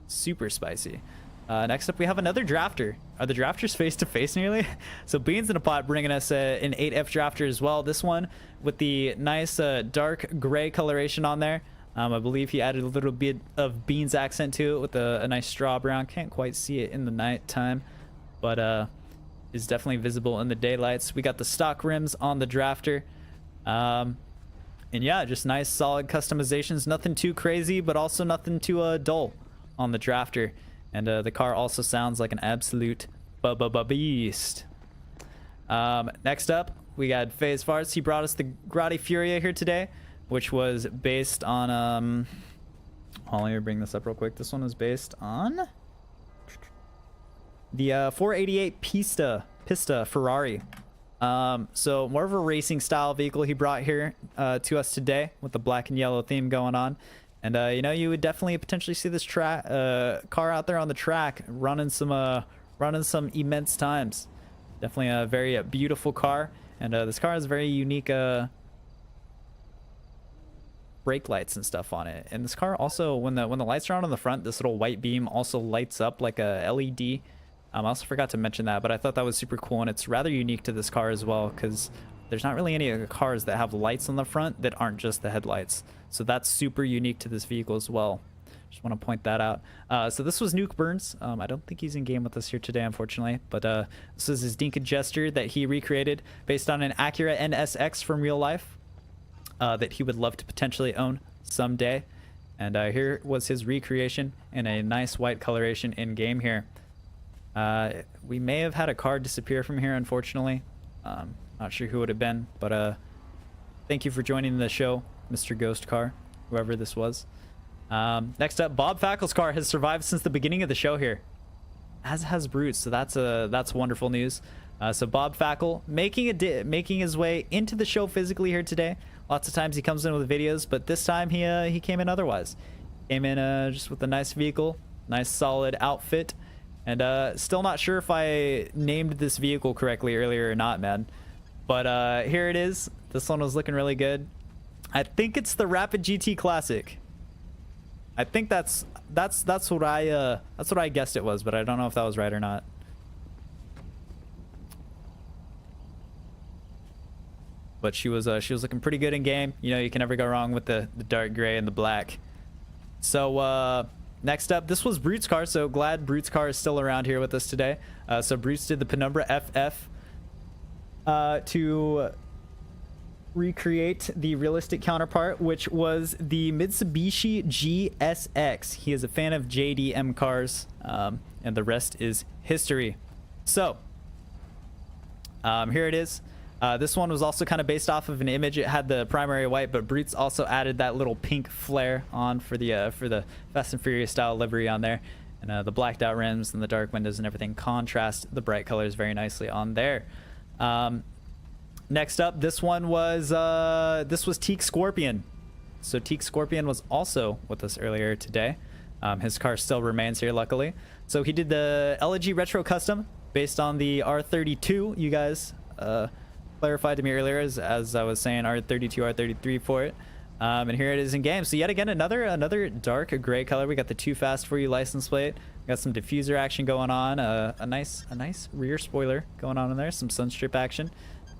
super spicy. Next up, we have another Drafter. Are the Drafters face to face nearly? So Beans in a Pot bringing us an 8F Drafter as well. This one with the nice dark gray coloration on there. I believe he added a little bit of Beans accent to it with a nice straw brown. Can't quite see it in the night time, but is definitely visible in the daylights. We got the stock rims on the Drafter. And yeah, just nice solid customizations. Nothing too crazy, but also nothing too dull on the Drafter. And the car also sounds like an absolute beast. Next up, we got Phase Farts. He brought us the Grotti Furia here today, which was based on let me bring this up real quick. This one was based on the 488 Pista Ferrari. So more of a racing style vehicle he brought here to us today with the black and yellow theme going on. And you know, you would definitely potentially see this car out there on the track running some immense times. Definitely a very beautiful car, and this car has very unique brake lights and stuff on it. And this car also, when the lights are on the front, this little white beam also lights up like a LED. I also forgot to mention that, but I thought that was super cool, and it's rather unique to this car as well, because there's not really any cars that have lights on the front that aren't just the headlights. So that's super unique to this vehicle as well. Just want to point that out. So this was Nuke Burns. I don't think he's in game with us here today, unfortunately, but this is his Dinka gesture that he recreated based on an Acura NSX from real life that he would love to potentially own someday. And here was his recreation in a nice white coloration in game here. We may have had a card disappear from here, unfortunately. Not sure who it would have been, but thank you for joining the show, Mr. Ghost Car, whoever this was. Next up, Bob Fackel's car has survived since the beginning of the show here, as has Brutes, so that's wonderful news. So Bob Fackel making his way into the show physically here today. Lots of times he comes in with videos, but this time he came in otherwise. Came in just with a nice vehicle, nice solid outfit, and still not sure if I named this vehicle correctly earlier or not, man. But here it is. This one was looking really good. I think it's the Rapid GT Classic. I think that's what I guessed it was, but I don't know if that was right or not. But she was looking pretty good in game. You know, you can never go wrong with the dark gray and the black. So next up, this was Brute's car. So glad Brute's car is still around here with us today. So Brute's did the Penumbra FF to recreate the realistic counterpart, which was the Mitsubishi GSX. He is a fan of JDM cars, and the rest is history. So here it is. This one was also kind of based off of an image. It had the primary white, but Brutes also added that little pink flare on for the Fast and Furious style livery on there, and the blacked out rims and the dark windows and everything contrast the bright colors very nicely on there. Next up, this one was Teak Scorpion. So Teak Scorpion was also with us earlier today. His car still remains here, luckily. So he did the Elegy Retro Custom based on the R32. You guys clarified to me earlier as I was saying R32, R33 for it. And here it is in game. So yet again, another dark gray color. We got the Too Fast For You license plate. We got some diffuser action going on. A nice rear spoiler going on in there. Some sunstrip action.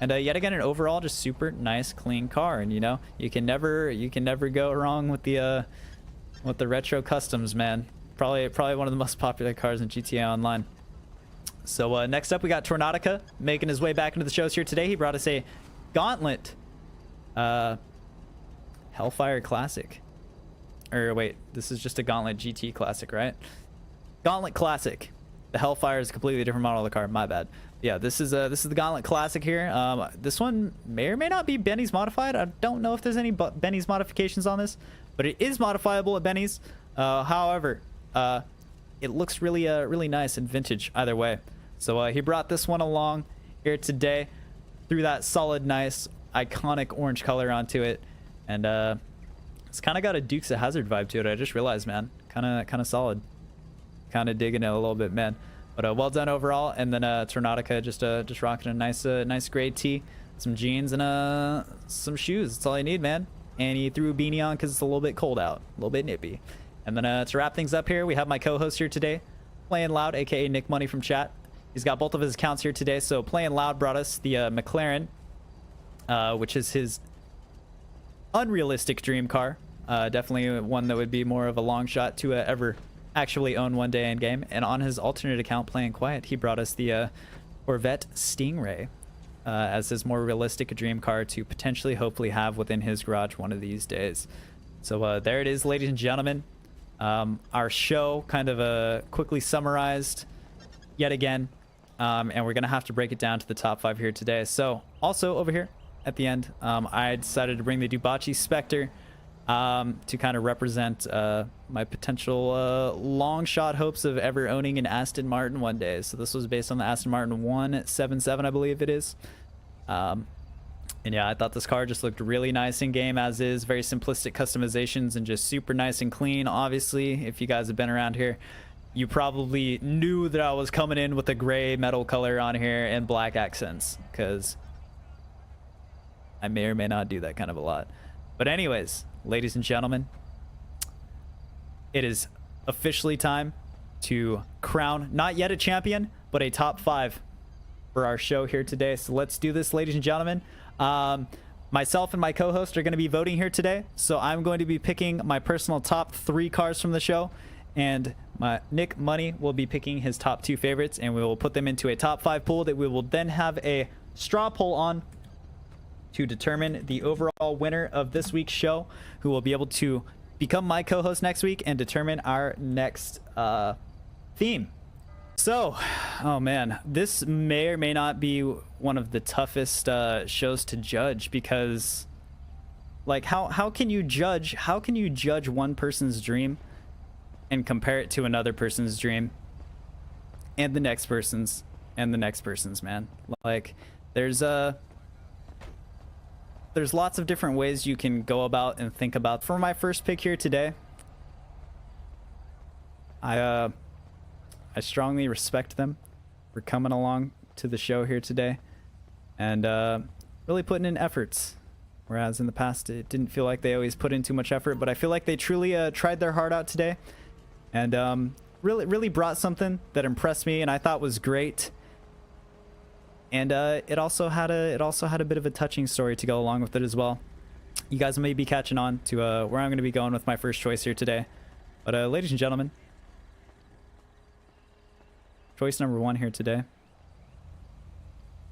And yet again, an overall just super nice, clean car. And you know, you can never go wrong with the retro customs, man. Probably one of the most popular cars in GTA Online. So next up, we got Tornadica making his way back into the shows here today. He brought us a Gauntlet Hellfire Classic. Or wait, this is just a Gauntlet GT Classic, right? Gauntlet Classic. The Hellfire is a completely different model of the car. My bad. Yeah, this is the Gauntlet Classic here. This one may or may not be Benny's modified. I don't know if there's any Benny's modifications on this, but it is modifiable at Benny's. However, it looks really nice and vintage either way. So he brought this one along here today, threw that solid, nice, iconic orange color onto it, and it's kind of got a Dukes of Hazzard vibe to it. I just realized, man, kind of solid, kind of digging it a little bit, man. But well done overall. And then Tornadica just rocking a nice gray tee, some jeans, and some shoes. That's all you need, man. And he threw a beanie on because it's a little bit cold out, a little bit nippy. And then to wrap things up here, we have my co-host here today, Playing Loud, aka Nick Money from chat. He's got both of his accounts here today. So Playing Loud brought us the McLaren, which is his unrealistic dream car. Definitely one that would be more of a long shot to ever actually own one day in game. And on his alternate account, Playing Quiet, he brought us the Corvette Stingray as his more realistic dream car to potentially, hopefully have within his garage one of these days. So there it is, ladies and gentlemen. Our show kind of quickly summarized yet again. and we're gonna have to break it down to the top 5 here today. So also over here at the end, I decided to bring the Dubachi Spectre to kind of represent my potential long shot hopes of ever owning an Aston Martin one day. So this was based on the Aston Martin 177, I believe it is. And yeah, I thought this car just looked really nice in game as is. Very simplistic customizations and just super nice and clean. Obviously, if you guys have been around here, you probably knew that I was coming in with a gray metal color on here and black accents, because I may or may not do that kind of a lot. But anyways, ladies and gentlemen, it is officially time to crown not yet a champion, but a top 5 for our show here today. So let's do this, ladies and gentlemen. Myself and my co-host are going to be voting here today, so I'm going to be picking my personal top 3 cars from the show, and Nick Money will be picking his top 2 favorites, and we will put them into a top 5 pool that we will then have a straw poll on to determine the overall winner of this week's show, who will be able to become my co-host next week and determine our next theme. So, oh man, this may or may not be one of the toughest shows to judge, because like how can you judge one person's dream and compare it to another person's dream and the next person's and the next person's, man? Like there's lots of different ways you can go about and think about. For my first pick here today, I strongly respect them for coming along to the show here today and really putting in efforts, whereas in the past it didn't feel like they always put in too much effort. But I feel like they truly tried their heart out today, and really brought something that impressed me and I thought was great. And it also had a bit of a touching story to go along with it as well. You guys may be catching on to where I'm going to be going with my first choice here today. But ladies and gentlemen, choice number 1 here today,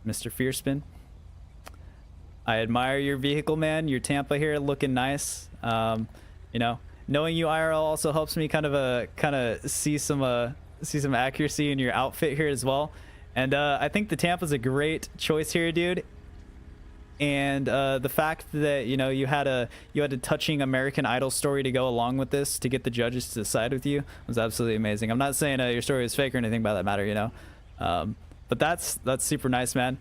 Mr. Fearspin. I admire your vehicle, man. Your Tampa here looking nice. You know, knowing you IRL also helps me kind of see some accuracy in your outfit here as well. And I think the Tampa's a great choice here, dude. And the fact that you had a touching American Idol story to go along with this to get the judges to side with you was absolutely amazing. I'm not saying your story is fake or anything by that matter, but that's super nice, man.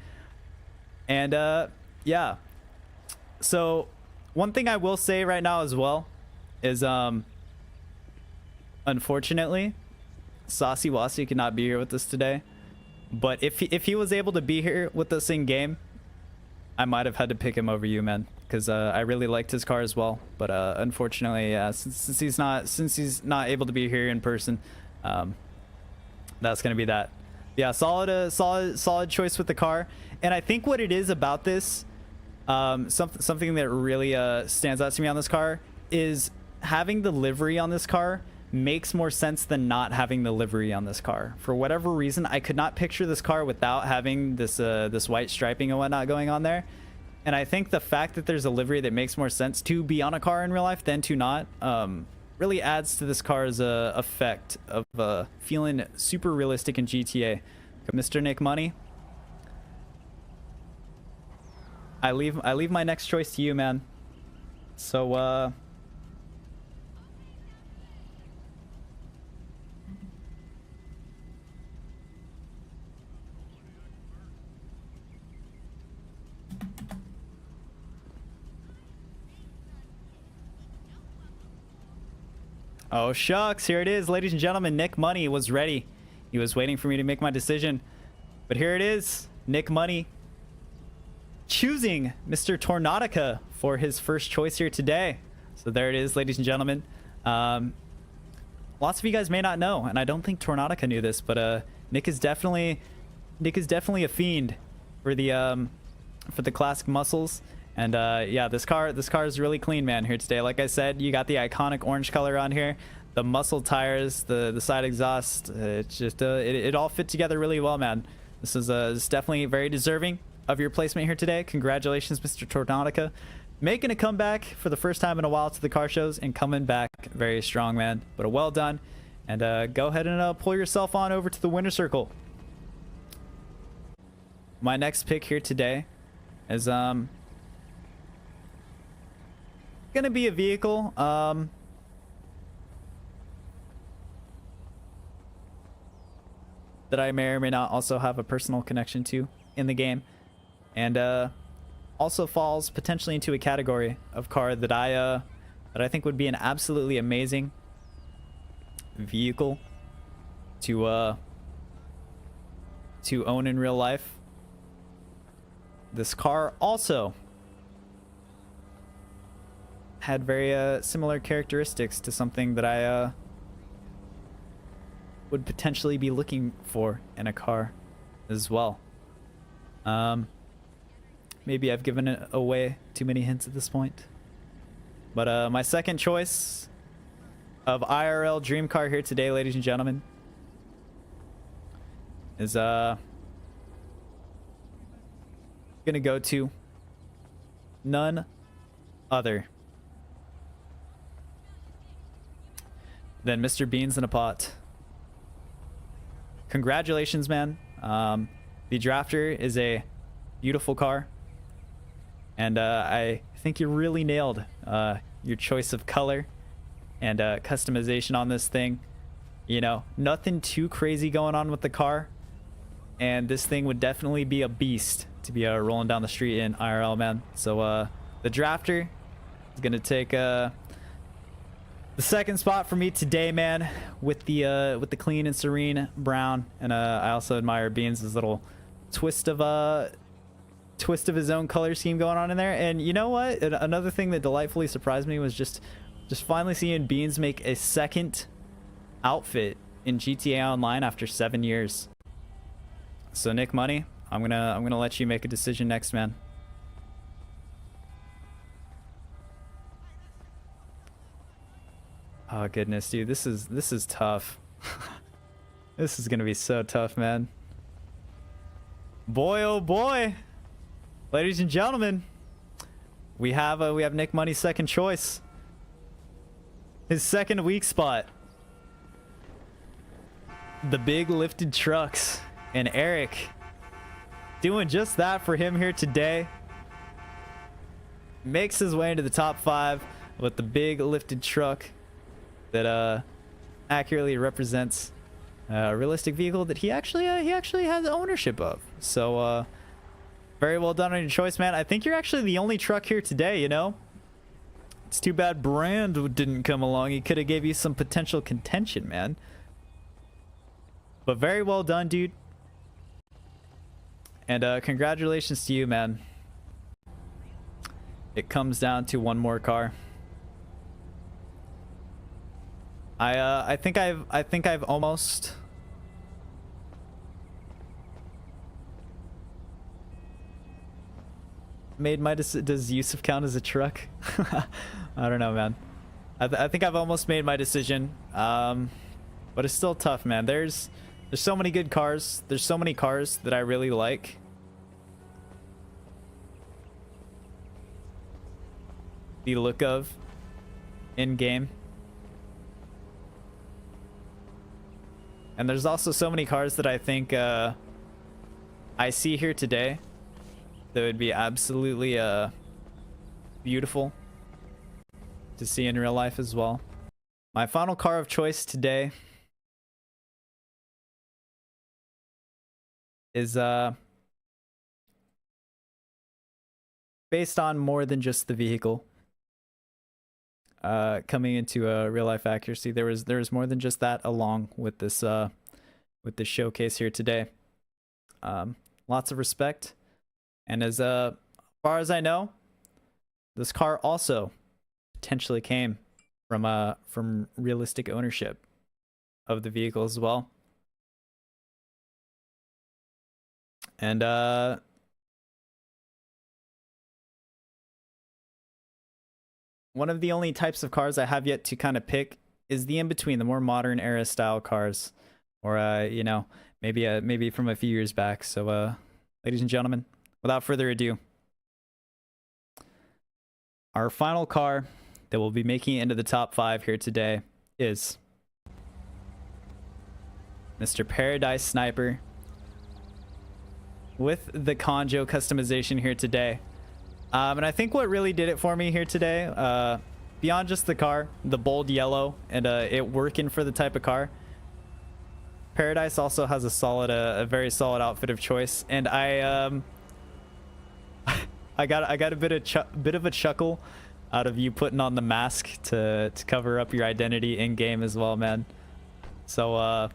And yeah, so one thing I will say right now as well is unfortunately Saucy Wassy could not be here with us today, but if he was able to be here with us in game, I might have had to pick him over you, man, because I really liked his car as well. But unfortunately, yeah, since he's not able to be here in person, that's gonna be that. Yeah, solid choice with the car. And I think what it is about this, something that really stands out to me on this car is having the livery on this car makes more sense than not having the livery on this car. For whatever reason, I could not picture this car without having this white striping and whatnot going on there. And I think the fact that there's a livery that makes more sense to be on a car in real life than to not really adds to this car's effect of feeling super realistic in GTA. Mr. Nick Money, I leave my next choice to you, man. So oh shucks, here it is, ladies and gentlemen. Nick Money was ready. He was waiting for me to make my decision, but here it is. Nick Money choosing Mr. Tornadica for his first choice here today. So there it is, ladies and gentlemen. Lots of you guys may not know, and I don't think Tornadica knew this, but Nick is definitely a fiend for the classic muscles. And yeah, this car is really clean, man, here today. Like I said, you got the iconic orange color on here, the muscle tires, the side exhaust. It's just it all fit together really well, man. This is definitely very deserving of your placement here today. Congratulations, Mr. Tornadica, making a comeback for the first time in a while to the car shows and coming back very strong, man. But well done. And go ahead and pull yourself on over to the winner circle. my next pick here today is gonna be a vehicle that I may or may not also have a personal connection to in the game, and also falls potentially into a category of car that I think would be an absolutely amazing vehicle to own in real life. This car also had very similar characteristics to something that I would potentially be looking for in a car as well. Maybe I've given it away too many hints at this point. But my second choice of IRL dream car here today, ladies and gentlemen, is gonna go to none other than Mr. Beans in a Pot. Congratulations, man. The Drafter is a beautiful car, and I think you really nailed your choice of color and customization on this thing. You know, nothing too crazy going on with the car, and this thing would definitely be a beast to be rolling down the street in IRL, man. So the Drafter is gonna take the second spot for me today, man, with the clean and serene brown. And I also admire Beans' little twist of his own color scheme going on in there. And you know what? Another thing that delightfully surprised me was just finally seeing Beans make a second outfit in GTA Online after 7 years. So Nick Money, I'm gonna let you make a decision next, man. Oh goodness, dude, this is tough. This is gonna be so tough, man. Boy, oh boy, ladies and gentlemen, we have Nick Money's second choice, his second weak spot. The big lifted trucks, and Eric doing just that for him here today. Makes his way into the top 5 with the big lifted truck that accurately represents a realistic vehicle that he actually has ownership of. So very well done on your choice, man. I think you're actually the only truck here today, you know. It's too bad Brand didn't come along. He could have gave you some potential contention, man. But very well done, dude. And congratulations to you, man. It comes down to one more car. I think I've almost made my decision. Does Yusuf count as a truck? I don't know, man. I think I've almost made my decision. But it's still tough, man. There's so many good cars. There's so many cars that I really like. The look of in game. And there's also so many cars that I think I see here today that would be absolutely beautiful to see in real life as well. My final car of choice today is based on more than just the vehicle. Coming into real life accuracy, there was more than just that along with this showcase here today. Lots of respect, and as far as I know, this car also potentially came from realistic ownership of the vehicle as well. And one of the only types of cars I have yet to kind of pick is the in-between, the more modern era style cars, or you know, maybe from a few years back. So ladies and gentlemen, without further ado, our final car that will be making it into the top 5 here today is Mr. Paradise Sniper with the Conjo customization here today. And I think what really did it for me here today, beyond just the car, the bold yellow, and it working for the type of car, Paradise also has a very solid outfit of choice. And I got a bit of a chuckle out of you putting on the mask to cover up your identity in game as well, man. So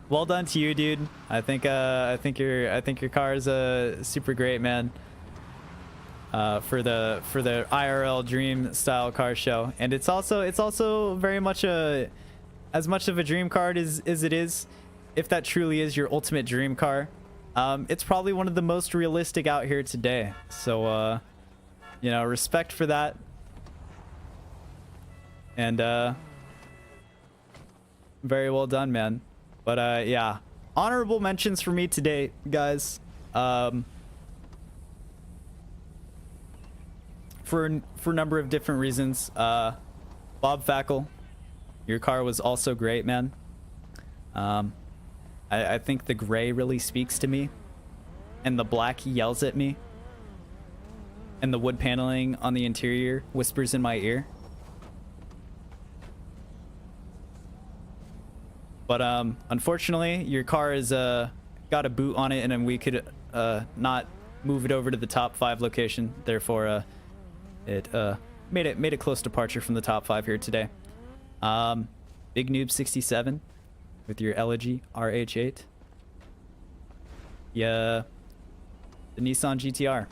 well done to you, dude. I think your car is super great, man. For the IRL dream style car show, and it's also very much as much of a dream car as it is, if that truly is your ultimate dream car. It's probably one of the most realistic out here today. So you know, respect for that. And very well done, man. But yeah, honorable mentions for me today, guys. For a number of different reasons. Bob Fackel, your car was also great, man. I think the gray really speaks to me, and the black yells at me, and the wood paneling on the interior whispers in my ear. But unfortunately, your car is got a boot on it, and then we could not move it over to the top 5 location. Therefore, it made a close departure from the top 5 here today. Big Noob 67 with your Elegy RH8. Yeah, the Nissan GTR,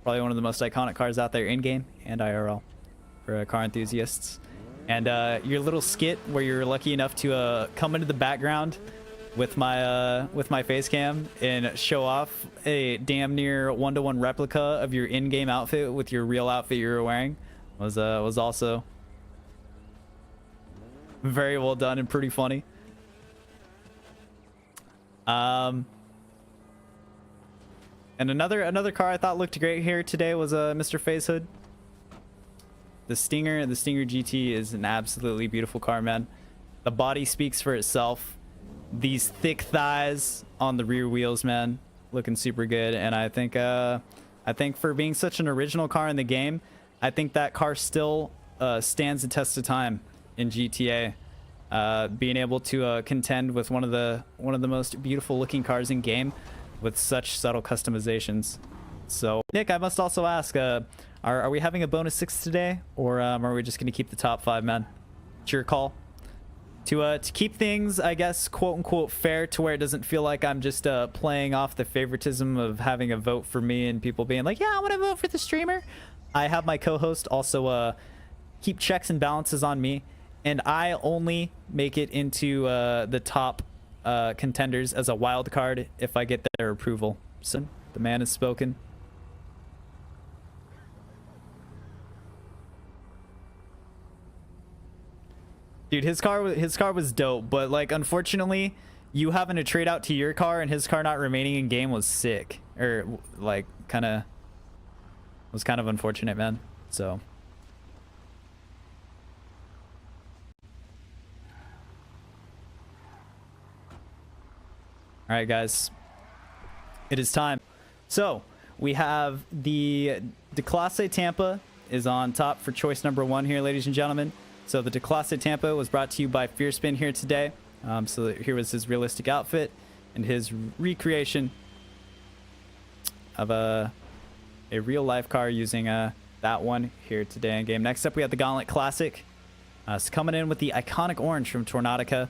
probably one of the most iconic cars out there in game and IRL for car enthusiasts. And your little skit where you're lucky enough to come into the background with my face cam and show off a damn near 1-to-1 replica of your in-game outfit with your real outfit you were wearing was also very well done and pretty funny. And another car I thought looked great here today was Mr. Phase Hood. The Stinger GT is an absolutely beautiful car, man. The body speaks for itself. These thick thighs on the rear wheels, man, looking super good. And I think for being such an original car in the game, I think that car still stands the test of time in GTA. Being able to contend with one of the most beautiful looking cars in game with such subtle customizations. So Nick, I must also ask, are we having a bonus 6 today, or are we just gonna keep the top 5, man? It's your call. To keep things, I guess, quote unquote fair, to where it doesn't feel like I'm just playing off the favoritism of having a vote for me and people being like, yeah, I want to vote for the streamer. I have my co-host also keep checks and balances on me, and I only make it into the top contenders as a wild card if I get their approval. So the man has spoken. Dude, his car was dope, but like unfortunately, you having to trade out to your car and his car not remaining in game was sick, or like kind of unfortunate, man. So all right, guys, it is time. So we have the DeClasse Tampa is on top for choice number 1 here, ladies and gentlemen. So the DeClasse Tampa was brought to you by Fearspin here today. So here was his realistic outfit and his recreation of a real life car using that one here today in game. Next up, we have the Gauntlet Classic. It's coming in with the iconic orange from Tornadica.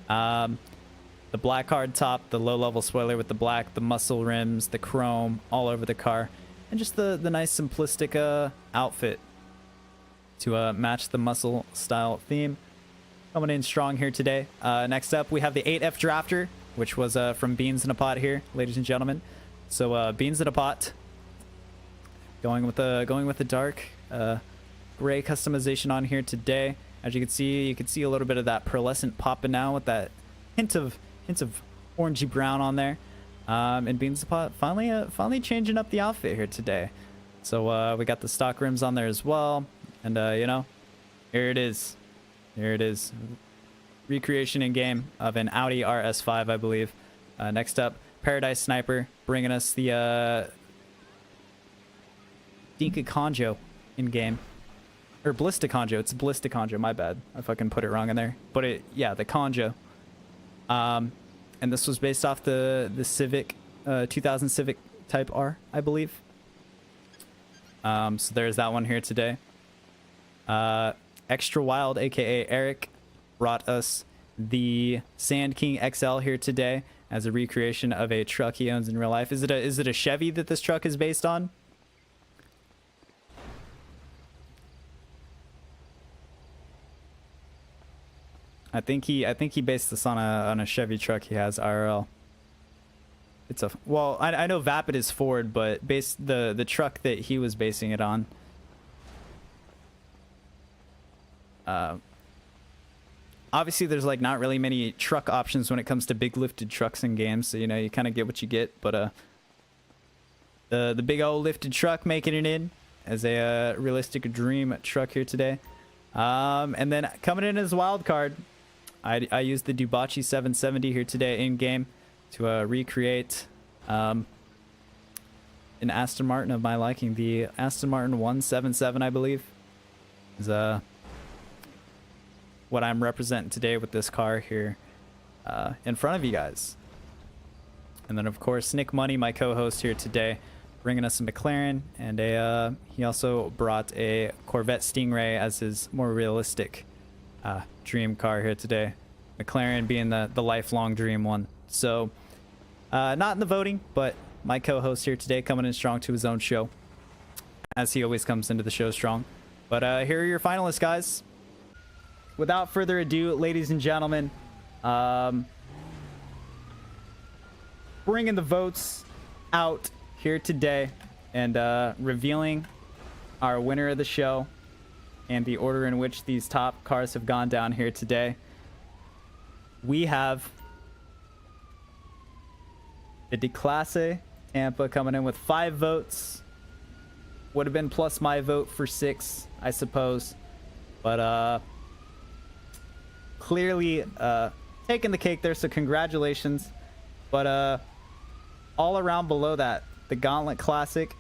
The black hard top, the low level spoiler with the black, the muscle rims, the chrome all over the car, and just the nice simplistic outfit to match the muscle style theme. Coming in strong here today. Next up, we have the 8F Drafter, which was from Beans in a Pot here, ladies and gentlemen. So Beans in a Pot, going with the dark gray customization on here today. As you can see a little bit of that pearlescent popping now with that hints of orangey brown on there. And Beans in a Pot finally changing up the outfit here today. So we got the stock rims on there as well. And, you know, here it is. Here it is. Recreation in game of an Audi RS5, I believe. Next up, Paradise Sniper bringing us the Dinka Conjo in game. Or Ballista Conjo. It's Ballista Conjo, my bad. I fucking put it wrong in there. But yeah, the Conjo. And this was based off the Civic 2000 Civic Type R, I believe. So there's that one here today. Extra Wild, aka Eric, brought us the Sand King XL here today as a recreation of a truck he owns in real life. Is it a Chevy that this truck is based on? I think he based this on a Chevy truck he has IRL. It's a, well, I know Vapid is Ford, but the truck that he was basing it on. Obviously there's like not really many truck options when it comes to big lifted trucks in games, so you know, you kind of get what you get. But the big old lifted truck making it in as a realistic dream truck here today. And then coming in as a wild card, I used the Dubachi 770 here today in game to recreate an Aston Martin of my liking. The Aston Martin 177, I believe, is what I'm representing today with this car here in front of you guys. And then of course Nick Money, my co-host here today, bringing us a McLaren, and he also brought a Corvette Stingray as his more realistic dream car here today. McLaren being the lifelong dream one. So not in the voting, but my co-host here today coming in strong to his own show, as he always comes into the show strong. But here are your finalists, guys. Without further ado, ladies and gentlemen, bringing the votes out here today and revealing our winner of the show and the order in which these top cars have gone down here today. We have the Declasse Tampa coming in with 5 votes. Would have been plus my vote for 6, I suppose. But clearly taking the cake there, so congratulations. But all around below that, the Gauntlet Classic,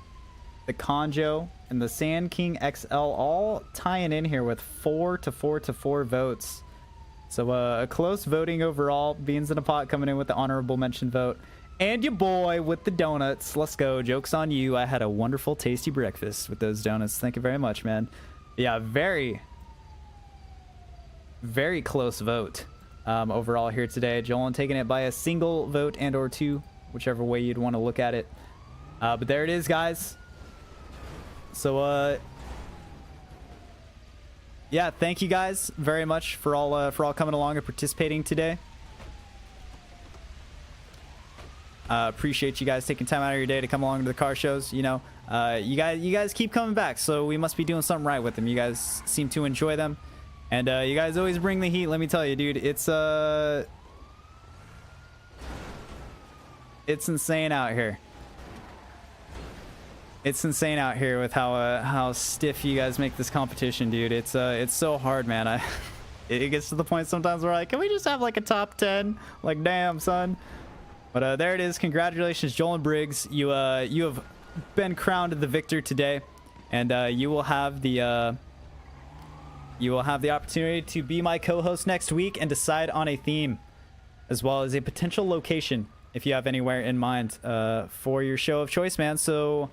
the Conjo, and the Sand King XL all tying in here with 4 to 4 to 4 votes. So a close voting overall. Beans in a Pot coming in with the honorable mention vote. And your boy with the donuts. Let's go. Joke's on you. I had a wonderful, tasty breakfast with those donuts. Thank you very much, man. Yeah, very close vote overall here today. Jolan taking it by a single vote and or 2, whichever way you'd want to look at it. But there it is, guys. So yeah, thank you guys very much for all coming along and participating today. Appreciate you guys taking time out of your day to come along to the car shows. You know, you guys keep coming back, so we must be doing something right with them. You guys seem to enjoy them, and you guys always bring the heat. Let me tell you, dude, it's insane out here. It's insane out here with how stiff you guys make this competition, dude. It's so hard, man. It gets to the point sometimes where like, can we just have like a top 10? Like, damn, son. But there it is. Congratulations, Jolan Briggs. You have been crowned the victor today, and you will have the opportunity to be my co-host next week and decide on a theme, as well as a potential location if you have anywhere in mind for your show of choice, man. So